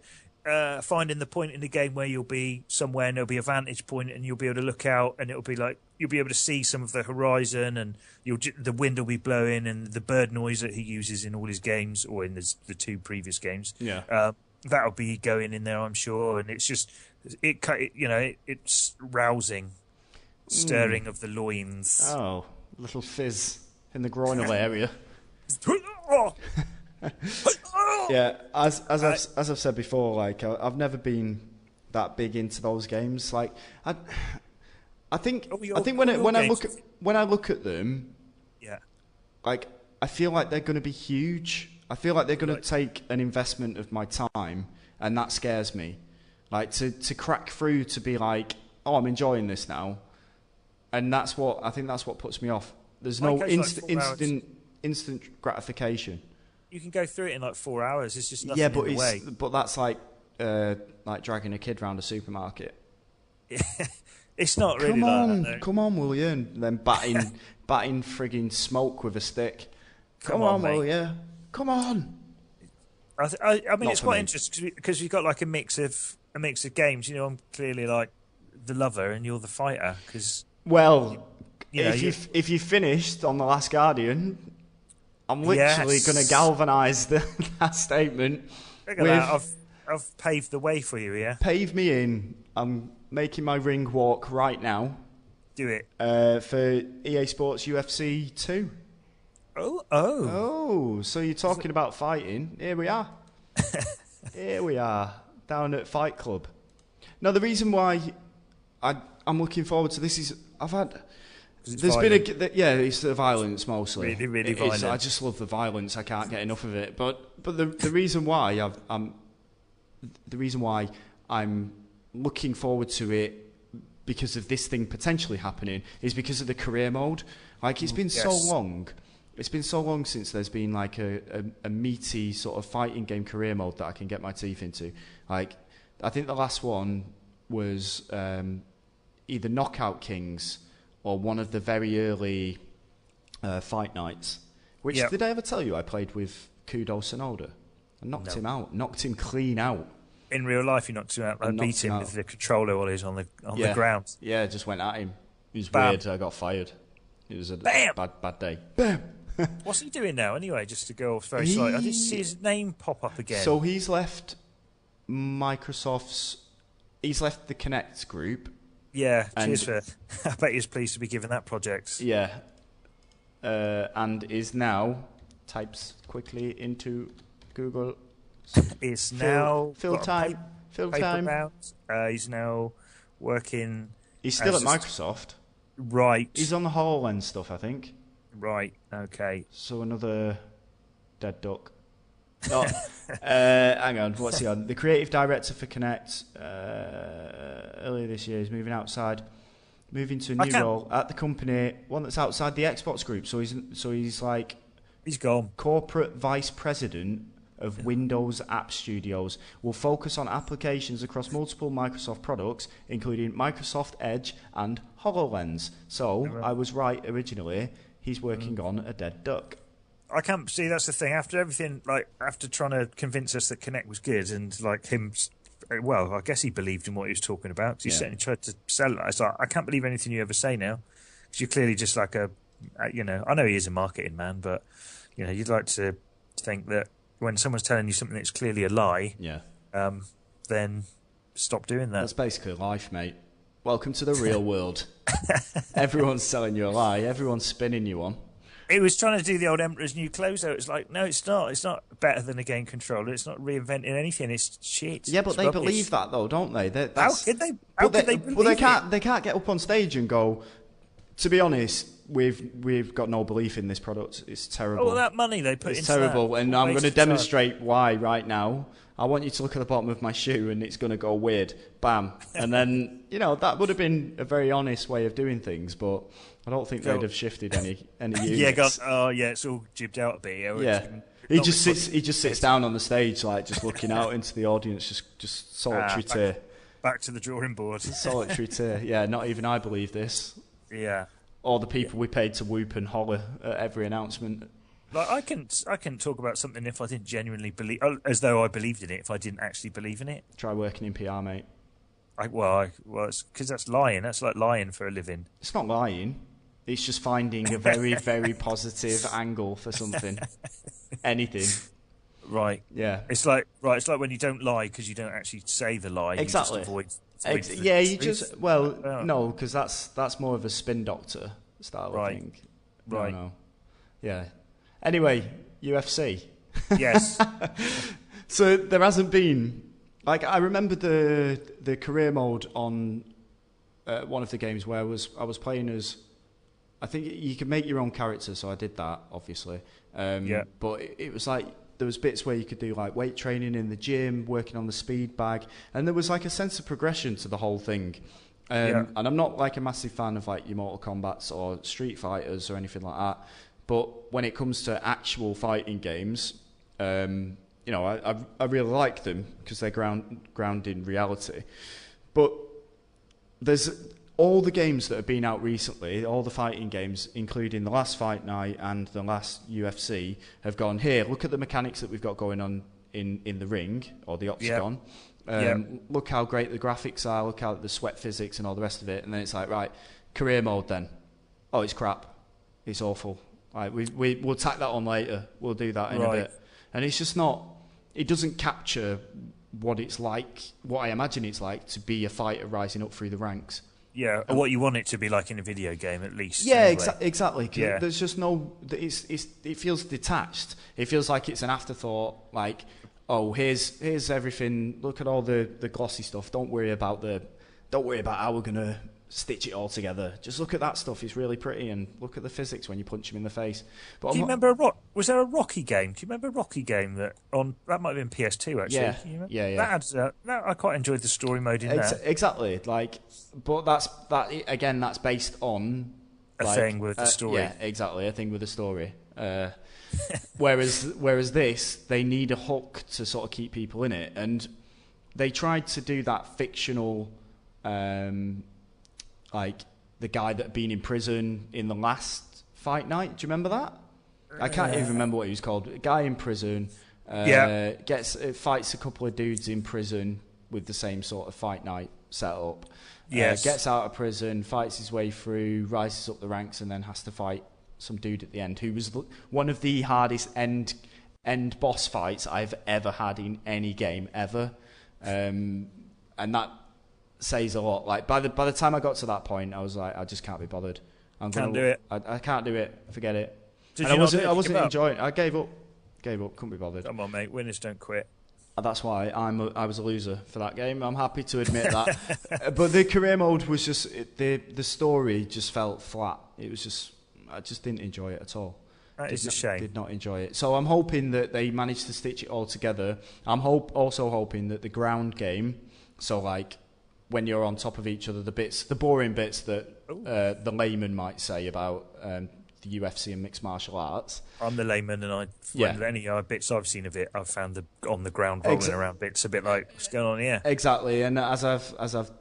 finding the point in the game where you'll be somewhere and there'll be a vantage point and you'll be able to look out and it'll be like you'll be able to see some of the horizon and the wind will be blowing and the bird noise that he uses in all his games or in the two previous games. Yeah. That'll be going in there, I'm sure, and it's just it's rousing. stirring of the loins. Oh, little fizz in the groinal area. Yeah, as I've said before, like I've never been that big into those games. Like I think when I look at them, yeah, like I feel like they're going to be huge. I feel like they're going to take an investment of my time, and that scares me. Like to crack through to be like, oh, I'm enjoying this now, and that's what puts me off. There's no instant gratification. You can go through it in like 4 hours. It's just nothing in the way. But that's like dragging a kid around a supermarket. It's not really like that. Come on, will you? And then batting frigging smoke with a stick. Come on, will you? Come on. I mean, it's quite interesting because you've got like a mix of games. You know, I'm clearly like the lover and you're the fighter. If you finished on The Last Guardian, I'm literally going to galvanise that statement. Look at that. I've paved the way for you here. Pave me in. I'm making my ring walk right now. Do it. For EA Sports UFC 2. Oh, so you're talking about fighting. Here we are. Here we are, down at Fight Club. Now, the reason why I'm looking forward to this is it's the violence mostly. Really, really violent. I just love the violence. I can't get enough of it. But the reason why I'm looking forward to it because of this thing potentially happening is because of the career mode. Like it's been so long. It's been so long since there's been like a meaty sort of fighting game career mode that I can get my teeth into. Like I think the last one was either Knockout Kings or one of the very early fight nights. Which did I ever tell you I played with Kudo Sonoda? I knocked him out, knocked him clean out. In real life, you knocked him out. I beat him with the controller while he was on the ground. Yeah, just went at him. It was weird. I got fired. It was a bad day. Bam. What's he doing now, anyway? Just to go off very slightly. I didn't see his name pop up again. So he's left Microsoft's. He's left the Kinect group. Yeah, cheers for. I bet he's pleased to be given that project. Yeah, and is now types quickly into Google. Is now fill time. He's now working. He's still at Microsoft. Right. He's on the HoloLens stuff, I think. Right. Okay. So another dead duck. Oh, hang on. What's he on? The creative director for Kinect. Earlier this year, he's moving to a new role at the company, one that's outside the Xbox group. So he's like he's gone. Corporate vice president of Windows App Studios. Will focus on applications across multiple Microsoft products, including Microsoft Edge and HoloLens. So I was right originally. He's working on a dead duck. I can't see. That's the thing. After everything, like after trying to convince us that Kinect was good, and like him, well, I guess he believed in what he was talking about. Cause he certainly tried to sell it. It's like, I can't believe anything you ever say now, because you're clearly just like I know he is a marketing man, but you'd like to think that when someone's telling you something that's clearly a lie, then stop doing that. That's basically life, mate. Welcome to the real world. Everyone's selling you a lie. Everyone's spinning you on. He was trying to do the old Emperor's New Clothes, though. It's like, no, it's not. It's not better than a game controller. It's not reinventing anything. It's shit. Yeah, but they believe that, though, don't they? How could they believe Well, they can't get up on stage and go, to be honest, we've got no belief in this product. It's terrible. All that money they put into that. It's terrible, and I'm going to demonstrate time. why right now. I want you to look at the bottom of my shoe, and it's going to go weird. Bam. And then, that would have been a very honest way of doing things, but I don't think they'd have shifted any units. It's all jibbed out a bit. Yeah. He just sits down on the stage, like, just looking out into the audience, just solitary tear. Back to the drawing board. Solitary tear. Yeah, not even I believe this. Yeah. Or the people we paid to whoop and holler at every announcement. Like I can talk about something if I didn't genuinely believe, as though I believed in it. If I didn't actually believe in it, try working in PR, mate. It's because that's lying. That's like lying for a living. It's not lying. It's just finding a very, very positive angle for something. Anything. Right. Yeah. It's like when you don't lie because you don't actually say the lie. Exactly. You just avoid Yeah, you truth. just no, because that's more of a spin doctor style of thing. Right. No. Yeah. Anyway, UFC. Yes. So there hasn't been I remember the career mode on one of the games where I was playing as. I think you could make your own character, so I did that, obviously. But it was like there was bits where you could do like weight training in the gym, working on the speed bag, and there was like a sense of progression to the whole thing. And I'm not like a massive fan of like your Mortal Kombats or Street Fighters or anything like that. But when it comes to actual fighting games, you know, I really like them because they're grounded in reality. But there's all the games that have been out recently, all the fighting games, including the last Fight Night and the last UFC, have gone, here, look at the mechanics that we've got going on in the ring or the octagon. Look how great the graphics are, look how the sweat physics and all the rest of it. And then it's like, right, career mode then. Oh, it's crap. It's awful. Right, we'll tack that on later. We'll do that in a bit. And it's just not, it doesn't capture what it's like, what I imagine it's like to be a fighter rising up through the ranks. Yeah, or what you want it to be like in a video game, at least. Yeah, anyway. Exactly. There's just no. It feels detached. It feels like it's an afterthought. Like, oh, here's everything. Look at all the glossy stuff. Don't worry about how we're gonna stitch it all together. Just look at that stuff. It's really pretty, and look at the physics when you punch him in the face. But do you remember was there a Rocky game? Do you remember a Rocky game that might have been PS2 actually? Yeah. That I quite enjoyed the story mode in that. Exactly. Like, but that's based on a thing with the story. Yeah, exactly. A thing with a story. Whereas this, they need a hook to sort of keep people in it, and they tried to do that fictional. Like the guy that had been in prison in the last Fight Night. Do you remember that? I can't even remember what he was called. A guy in prison fights a couple of dudes in prison with the same sort of Fight Night setup. Yes. Gets out of prison, fights his way through, rises up the ranks, and then has to fight some dude at the end who was one of the hardest end boss fights I've ever had in any game ever. And that says a lot. Like by the time I got to that point, I was like, I just can't be bothered. I can't do it. Forget it. I wasn't enjoying it. I gave up. Couldn't be bothered. Come on, mate. Winners don't quit. That's why I was a loser for that game. I'm happy to admit that. But the career mode was just the story just felt flat. It was just I just didn't enjoy it at all. That is a shame. Did not enjoy it. So I'm hoping that they managed to stitch it all together. I'm also hoping that the ground game, so like when you're on top of each other, the boring bits that the layman might say about the UFC and mixed martial arts. I'm the layman, and any bits I've seen of it, I've found the on the ground rolling around bits a bit like what's going on here. Exactly, and as I've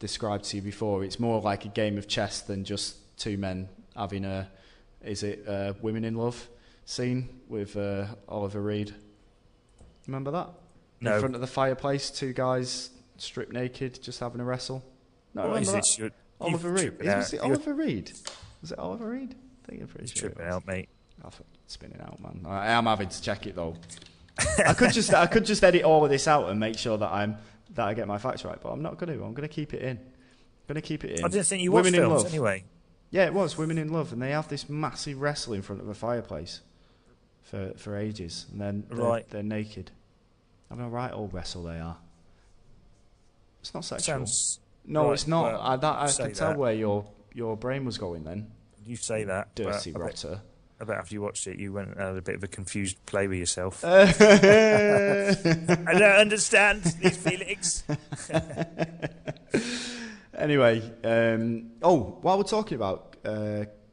described to you before, it's more like a game of chess than just two men having Women in Love scene with Oliver Reed. Remember that? No. In front of the fireplace, two guys stripped naked, just having a wrestle. No, remember that? Oliver Reed. Was it Oliver Reed? Was it Oliver Reed? I think I'm pretty sure. Tripping out, mate. I'm spinning out, man. I am having to check it though. I could just edit all of this out and make sure that I get my facts right, but I'm not going to. I'm going to keep it in. I didn't think you watched films anyway. Yeah, it was Women in Love, and they have this massive wrestle in front of a fireplace for ages, and then they're naked. I mean, a right old wrestle they are. It's not sexual. No, it's not. Well, I could tell where your brain was going then. You say that. Dirty rotter. I bet after you watched it, you went and had a bit of a confused play with yourself. I don't understand these feelings. Anyway, while we're talking about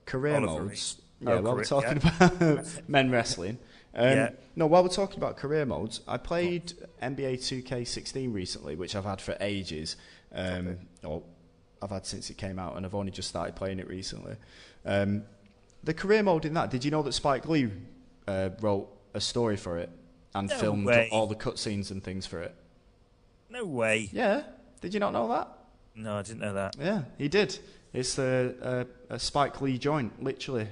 career modes, while we're talking about men wrestling, while we're talking about career modes, I played NBA 2K16 recently, which I've had for ages. I've had since it came out, and I've only just started playing it recently. The career mode in that, did you know that Spike Lee wrote a story for it and filmed all the cutscenes and things for it? No way. Yeah. Did you not know that? No, I didn't know that. Yeah, he did. It's a Spike Lee joint, literally.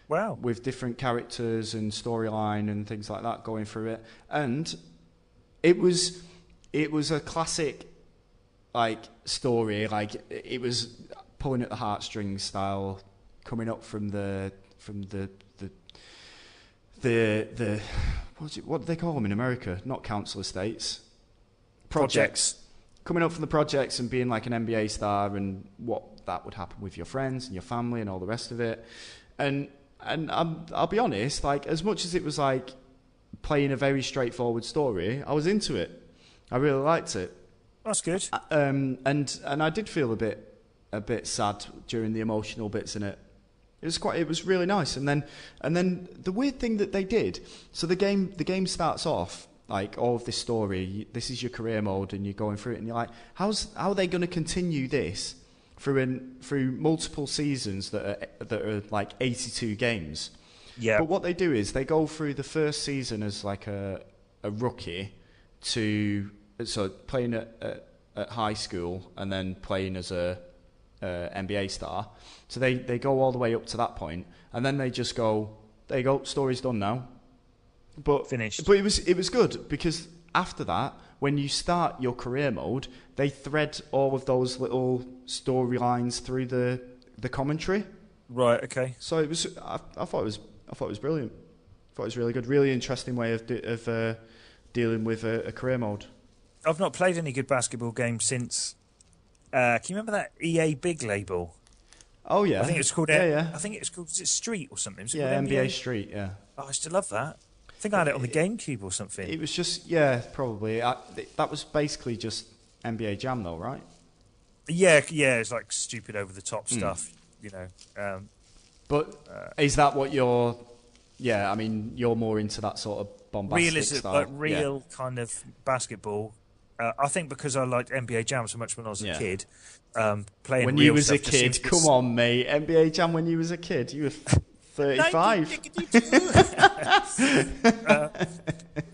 Wow. With different characters and storyline and things like that going through it. And it was a classic like story, like it was pulling at the heartstrings style, coming up from the what do they call them in America? Not council estates. Projects. Coming up from the projects and being like an NBA star and what that would happen with your friends and your family and all the rest of it. And I'll be honest, like as much as it was like playing a very straightforward story, I was into it. I really liked it. That's good. And I did feel a bit sad during the emotional bits in it. It was really nice. And then the weird thing that they did. So the game starts off like all of this story. This is your career mode, and you're going through it, and you're like, how are they going to continue this through multiple seasons that are like 82 games? Yeah. But what they do is they go through the first season as like a rookie so playing at high school and then playing as a NBA star. So they go all the way up to that point, and then they just go, there you go, story's done now. But finished. But it was good because after that, when you start your career mode, they thread all of those little storylines through the commentary. Right. Okay. So it was. I thought it was brilliant. I thought it was really good. Really interesting way of dealing with a career mode. I've not played any good basketball games since. Can you remember that EA Big label? Oh yeah. I think it was called. Yeah. I think it was called. Was it Street or something? Was it yeah, called NBA Street. Yeah. Oh, I used to love that. I think I had it on the GameCube or something. It was just probably. That was basically just NBA Jam, though, right? Yeah. It's like stupid over the top stuff, you know. But is that what you're? Yeah, I mean, you're more into that sort of bombastic realism, style. like real kind of basketball. I think because I liked NBA Jam so much when I was a kid, playing when real you was a stuff kid, come on, mate. NBA Jam when you was a kid, you were 35.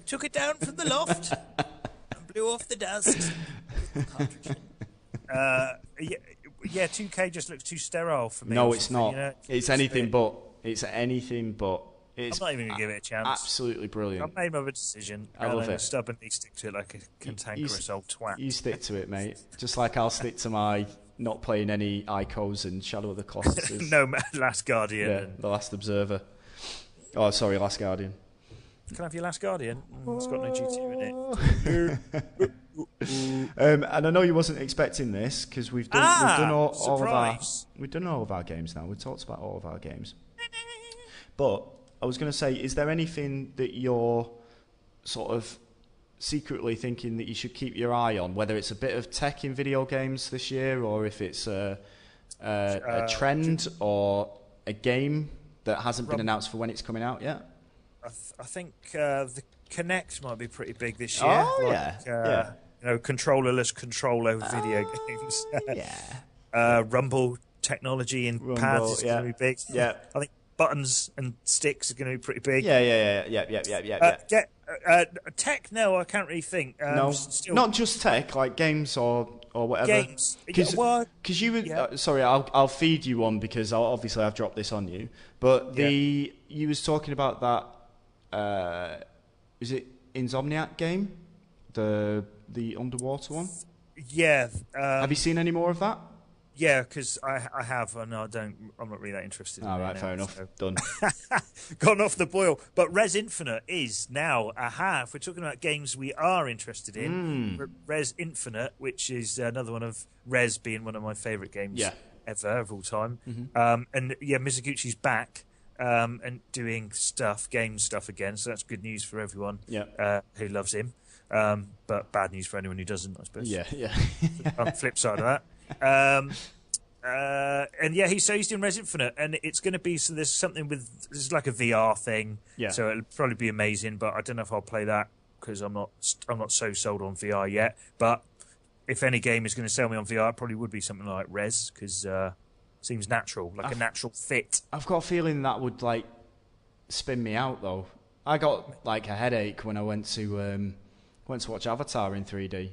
Took it down from the loft and blew off the dust. Yeah, 2K just looks too sterile for me. No, it's not. You know? It's anything but. It's anything but. I'm not even going to give it a chance. Absolutely brilliant. I've made my decision. I love it. Stubbornly stick to it like a cantankerous old twat. You stick to it, mate. Just like I'll stick to my not playing any Icos and Shadow of the Colossus. No, Last Guardian. Yeah, The Last Observer. Oh, sorry, Last Guardian. Can I have your Last Guardian? It's got no GT in it. And I know you wasn't expecting this because we've done all of our games now. We've talked about all of our games. But I was going to say, is there anything that you're sort of secretly thinking that you should keep your eye on, whether it's a bit of tech in video games this year, or if it's a trend or a game that hasn't been announced for when it's coming out yet? I think the Kinect might be pretty big this year. Oh, yeah. You know, controllerless control over video games. Rumble technology and pads is going to be big. Yeah. I think buttons and sticks are going to be pretty big. Yeah. Tech, no, I can't really think. No, not just tech, like games or whatever. Games. Because you were... sorry, I'll feed you one because obviously I've dropped this on you. But you was talking about that... is it Insomniac game? The underwater one? Yeah. Have you seen any more of that? Yeah, because I have, and I'm not really that interested in it. All right, fair enough. So. Done. Gone off the boil. But Res Infinite is now, if we're talking about games we are interested in, Res Infinite, which is another one of Res being one of my favourite games ever of all time. Mm-hmm. And Mizuguchi's back and doing game stuff again, so that's good news for everyone who loves him. But bad news for anyone who doesn't, I suppose. Yeah. On the flip side of that. He's doing Res Infinite, and it's going to be there's something there's like a VR thing, so it'll probably be amazing. But I don't know if I'll play that because I'm not so sold on VR yet. But if any game is going to sell me on VR, it probably would be something like Res because seems natural, like a natural fit. I've got a feeling that would like spin me out though. I got like a headache when I went to watch Avatar in 3D.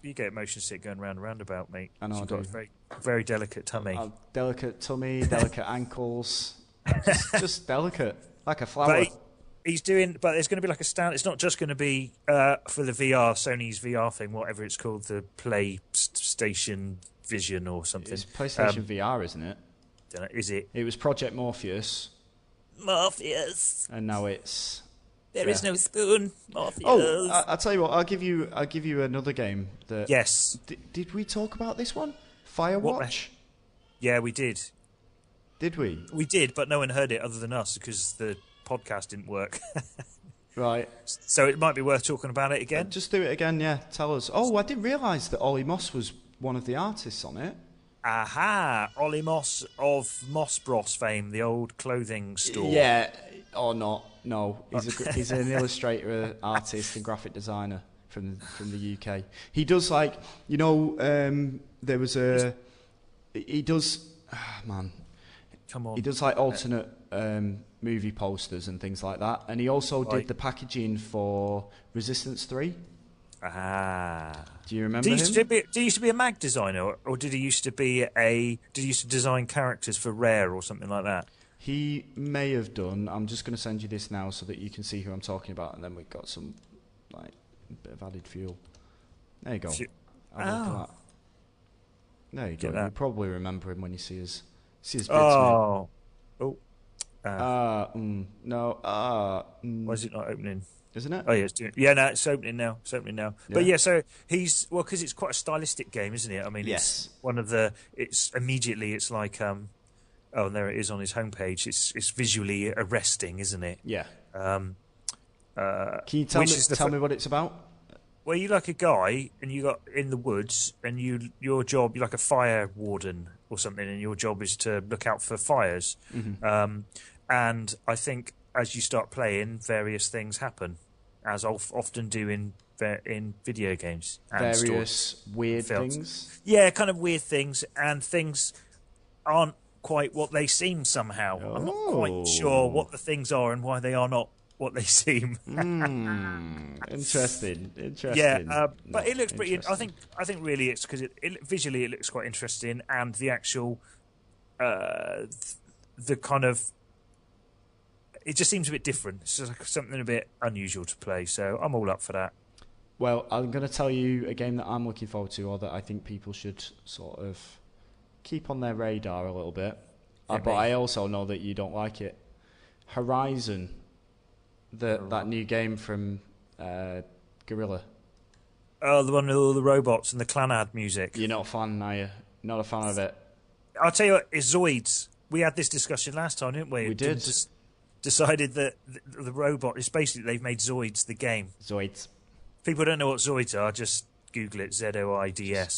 You get motion sick going round and roundabout, mate. I know. You've got a very, very delicate tummy. Delicate tummy, delicate ankles. just delicate, like a flower. He's doing, but there's going to be like a stand. It's not just going to be for the VR, Sony's VR thing, whatever it's called, the PlayStation Vision or something. It's PlayStation VR, isn't it? Dunno, is it? It was Project Morpheus. Morpheus. And now it's. There is no spoon. Morpheus. Oh, I'll tell you what. I'll give you another game. That, yes. Did we talk about this one? Firewatch. Yeah, we did. Did we? We did, but no one heard it other than us because the podcast didn't work. Right. So it might be worth talking about it again. Just do it again, yeah. Tell us. Oh, I didn't realise that Ollie Moss was one of the artists on it. Aha! Ollie Moss of Moss Bros fame, the old clothing store. Yeah, or not. No, he's an illustrator, artist, and graphic designer from the UK. He does there was a. He does. Man. Come on. He does like alternate movie posters and things like that, and he also did the packaging for Resistance 3. Ah. Do you remember him? Did he used to be a mag designer, or did he used to design characters for Rare or something like that? He may have done. I'm just going to send you this now so that you can see who I'm talking about, and then we've got some like bit of added fuel. There you go. That. There you go. You probably remember him when you see his bits. Oh. Oh. No. Why is it not opening? Isn't it? Oh yeah, it's doing. Yeah, no, it's opening now. Yeah. But yeah, so he's because it's quite a stylistic game, isn't it? I mean, yes. It's one of the. It's immediately. It's like oh, and there it is on his homepage. It's visually arresting, isn't it? Yeah. Can you tell me what it's about? Well, you're like a guy, and you got in the woods, and your job, you're like a fire warden or something, and your job is to look out for fires. Mm-hmm. And I think as you start playing, various things happen, as often do in video games. And various weird things? Yeah, kind of weird things, and things aren't quite what they seem somehow. Oh. I'm not quite sure what the things are and why they are not what they seem. Interesting. Yeah, but it looks pretty. I think really it's because visually it looks quite interesting, and the actual the kind of it just seems a bit different. It's just like something a bit unusual to play. So I'm all up for that. Well, I'm going to tell you a game that I'm looking forward to, or that I think people should sort of keep on their radar a little bit. But I also know that you don't like it. Horizon. That new game from Guerrilla. Oh, the one with all the robots and the Clanad music. You're not a fan, are you? Not a fan of it? I'll tell you what, it's Zoids. We had this discussion last time, didn't we? We did. Decided that the robot is basically, they've made Zoids the game. Zoids. People don't know what Zoids are, just Google it, Zoids.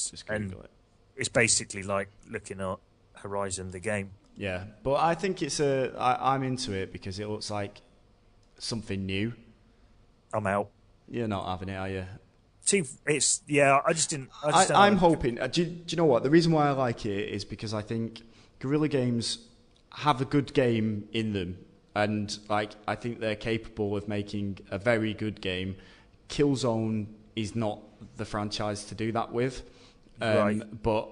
Just Google it. It's basically like looking at Horizon, the game. Yeah, but I think I'm into it because it looks like something new. I'm out. You're not having it, are you? I'm hoping. Do you know what? The reason why I like it is because I think Guerrilla Games have a good game in them, and I think they're capable of making a very good game. Killzone is not the franchise to do that with, right? But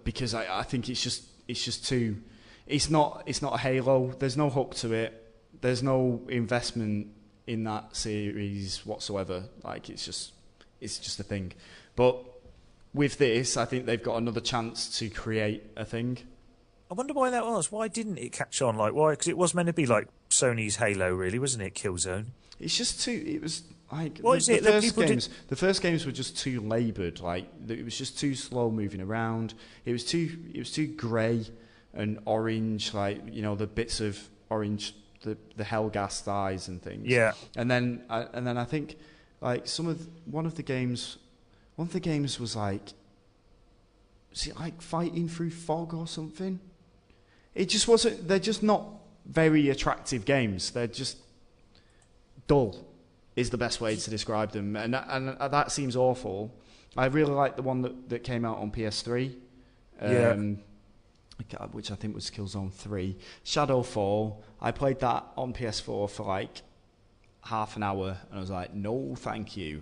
because I think it's just too. It's not a Halo. There's no hook to it. There's no investment in that series whatsoever. It's just a thing. But with this, I think they've got another chance to create a thing. I wonder why that was. Why didn't it catch on? Why? Because it was meant to be like Sony's Halo, really, wasn't it? Killzone. It's just too. It was like the first games were just too laboured. It was just too slow moving around. It was too grey and orange. The bits of orange. The hell-gassed eyes and things. Yeah. And then I think one of the games was was it fighting through fog or something? It just wasn't. They're just not very attractive games. They're just dull, is the best way to describe them. And that seems awful. I really like the one that came out on PS3. Which I think was Killzone 3. Shadowfall, I played that on PS4 for half an hour, and I was like, no, thank you.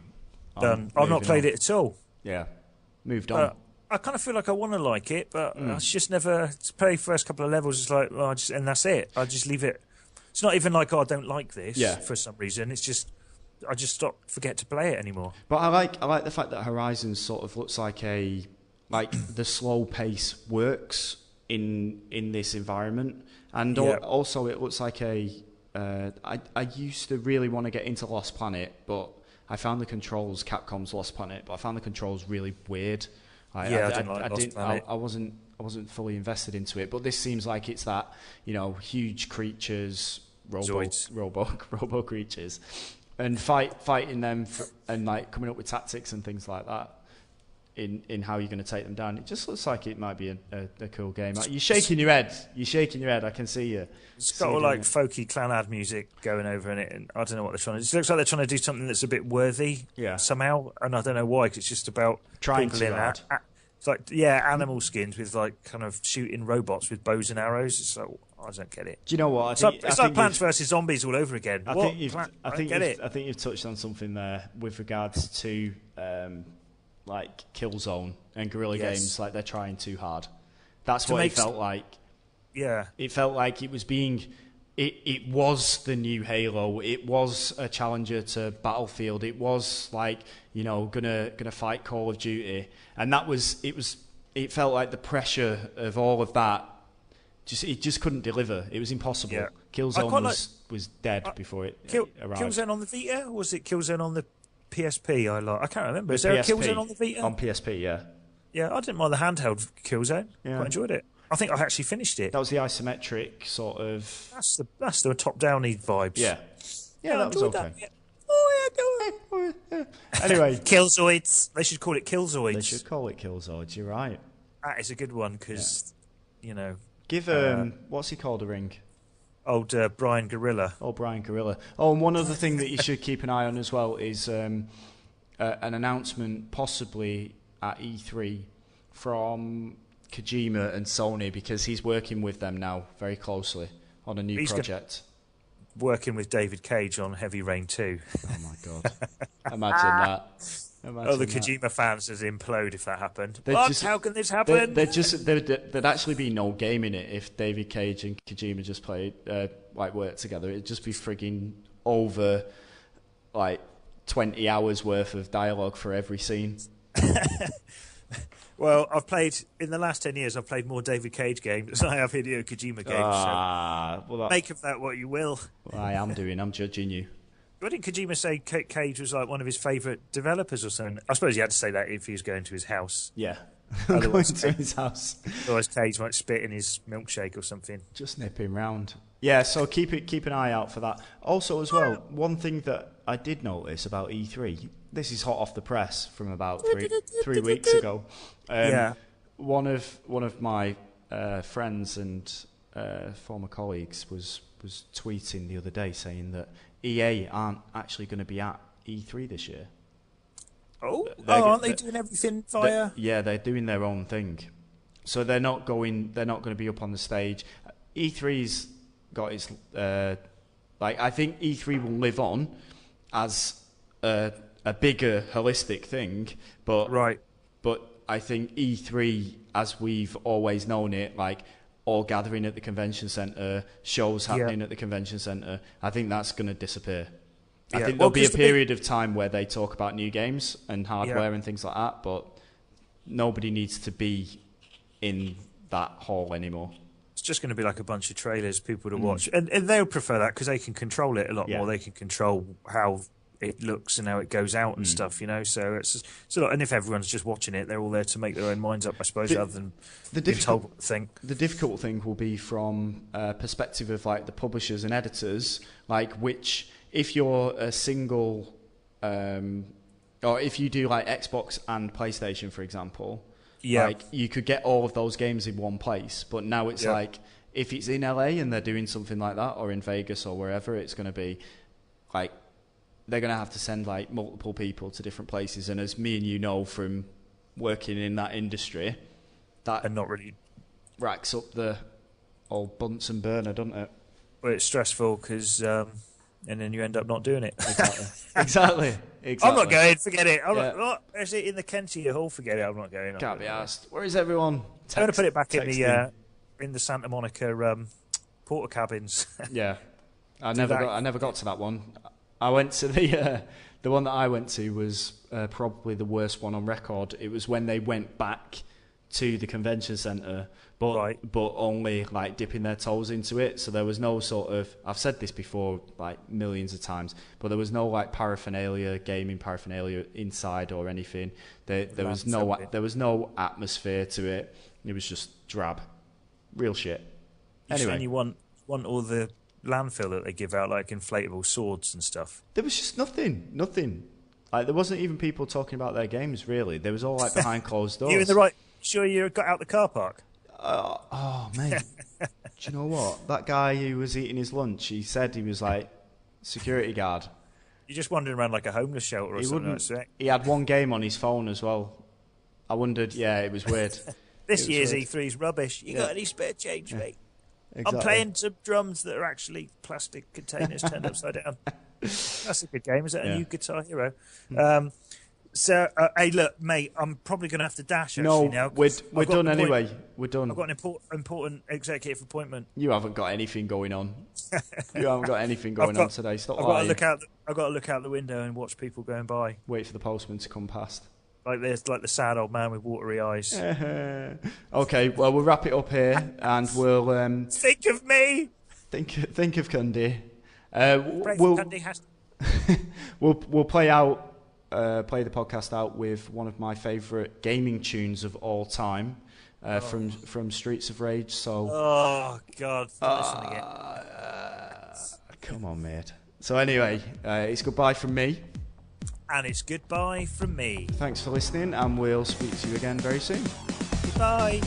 Done. I've not played it at all. Yeah. Moved on. I kind of feel like I want to like it, but I just never play first couple of levels. It's like, and that's it. I just leave it. It's not even like, I don't like this for some reason. It's just I just forget to play it anymore. But I like the fact that Horizon sort of looks like the slow pace works in this environment, and also it looks like I used to really want to get into Lost Planet, but I found the controls, Capcom's Lost Planet, but I found the controls really weird. I didn't like Lost Planet. I wasn't fully invested into it, but this seems like it's that, huge creatures, robo creatures, and fighting them and like coming up with tactics and things like that in how you're going to take them down. It just looks like it might be a cool game. You're shaking your head. I can see you. It's got all like folky Clanad music going over in it, and I don't know what they're trying to do. It looks like they're trying to do something that's a bit worthy somehow, and I don't know why, because it's just about trying to hard. It's like, animal skins with like kind of shooting robots with bows and arrows. It's like, I don't get it. Do you know what? It's like Plants vs Zombies all over again. I think you've touched on something there with regards to like Killzone and Guerrilla Games. Like, they're trying too hard. That's what it felt like. Yeah, it felt like it was being. It was the new Halo. It was a challenger to Battlefield. It was like, gonna fight Call of Duty, and that was it. It felt like the pressure of all of that. It just couldn't deliver. It was impossible. Yeah. Killzone was dead before it arrived. Killzone on the Vita, or was it Killzone on the PSP? I can't remember. Is there a Killzone on the Vita? On PSP, yeah. Yeah, I didn't mind the handheld Killzone. Yeah. Quite enjoyed it. I think I actually finished it. That was the isometric sort of. That's the top-downy vibes. Yeah, that was okay. That. Yeah. Oh yeah. Anyway, Killzoids. They should call it Killzoids. They should call it Killzoids. You're right. That is a good one because, Give what's he called, a ring? Old Brian Gorilla. Oh, Brian Gorilla. Oh, and one other thing that you should keep an eye on as well is an announcement possibly at E3 from Kojima and Sony, because he's working with them now very closely on a new project. Working with David Cage on Heavy Rain 2. Oh my god! Imagine that. The Kojima fans would implode if that happened. How can this happen? There'd actually be no game in it if David Cage and Kojima just worked together. It'd just be frigging over 20 hours worth of dialogue for every scene. Well, in the last 10 years, I've played more David Cage games than I have Hideo Kojima games. Make of that what you will. Well, I'm judging you. Why didn't Kojima say Cage was like one of his favourite developers or something? I suppose he had to say that if he was going to his house. Yeah. Going to his house. Otherwise Cage might spit in his milkshake or something. Just nip him round. Yeah, so keep an eye out for that. Also, as well, one thing that I did notice about E3, this is hot off the press from about three weeks ago. One of my friends and former colleagues was tweeting the other day saying that EA aren't actually going to be at E3 this year. Aren't they doing everything via? They're doing their own thing, so they're not going to be up on the stage. E3's got its I think E3 will live on as a bigger holistic thing, but I think E3, as we've always known it, all gathering at the convention centre, shows happening at the convention centre, I think that's going to disappear. I think there'll be a period of time where they talk about new games and hardware and things like that, but nobody needs to be in that hall anymore. It's just going to be like a bunch of trailers, people to watch. And they'll prefer that because they can control it a lot more. They can control how it looks and how it goes out and stuff, so it's a lot. And if everyone's just watching it, they're all there to make their own minds up, I suppose, rather than being told what to think. The difficult thing will be from a perspective of the publishers and editors, which, if you're a single, or if you do Xbox and PlayStation, for example, you could get all of those games in one place. But now it's if it's in LA and they're doing something like that, or in Vegas or wherever, it's going to be they're going to have to send multiple people to different places. And as me and you know from working in that industry, that and not really racks up the old Bunsen burner, doesn't it? Well, it's stressful because and then you end up not doing it. Exactly. exactly. I'm not going. Forget it. I'm not. Oh, is it in the Kentia Hall? Forget it. I'm not going. Can't be asked. Where is everyone? I'm going to put it back in the Santa Monica porta cabins. Yeah, I never got to that one. I went to the one that I went to was probably the worst one on record. It was when they went back to the convention centre, but only like dipping their toes into it. So there was no sort of, I've said this before like millions of times, but there was no like gaming paraphernalia inside or anything. There was no atmosphere to it. It was just drab, real shit. Anyway, you want all the landfill that they give out, like inflatable swords and stuff. There was just nothing. Like there wasn't even people talking about their games really. There was all like behind closed doors. You in the right? Sure, you got out the car park. Oh mate, do you know what? That guy who was eating his lunch, he said he was like security guard. You're just wandering around like a homeless shelter or something. He had one game on his phone as well. I wondered. Yeah, it was weird. This year's E3's rubbish. You got any spare change, mate? Exactly. I'm playing some drums that are actually plastic containers turned upside down. That's a good game. Is that a new Guitar Hero? So, hey, look, mate, I'm probably going to have to dash actually now. We're done anyway. We're done. I've got an important executive appointment. You haven't got anything going on. You haven't got anything going on today. Stop lying. I've got to look out the window and watch people going by. Wait for the postman to come past. Like the sad old man with watery eyes. Okay, well, we'll wrap it up here, and we'll think of me. Think of Cundy. We'll play the podcast out with one of my favourite gaming tunes of all time, from Streets of Rage. So, oh God, listen again. Come on, mate. So anyway, it's goodbye from me. And it's goodbye from me. Thanks for listening, and we'll speak to you again very soon. Goodbye.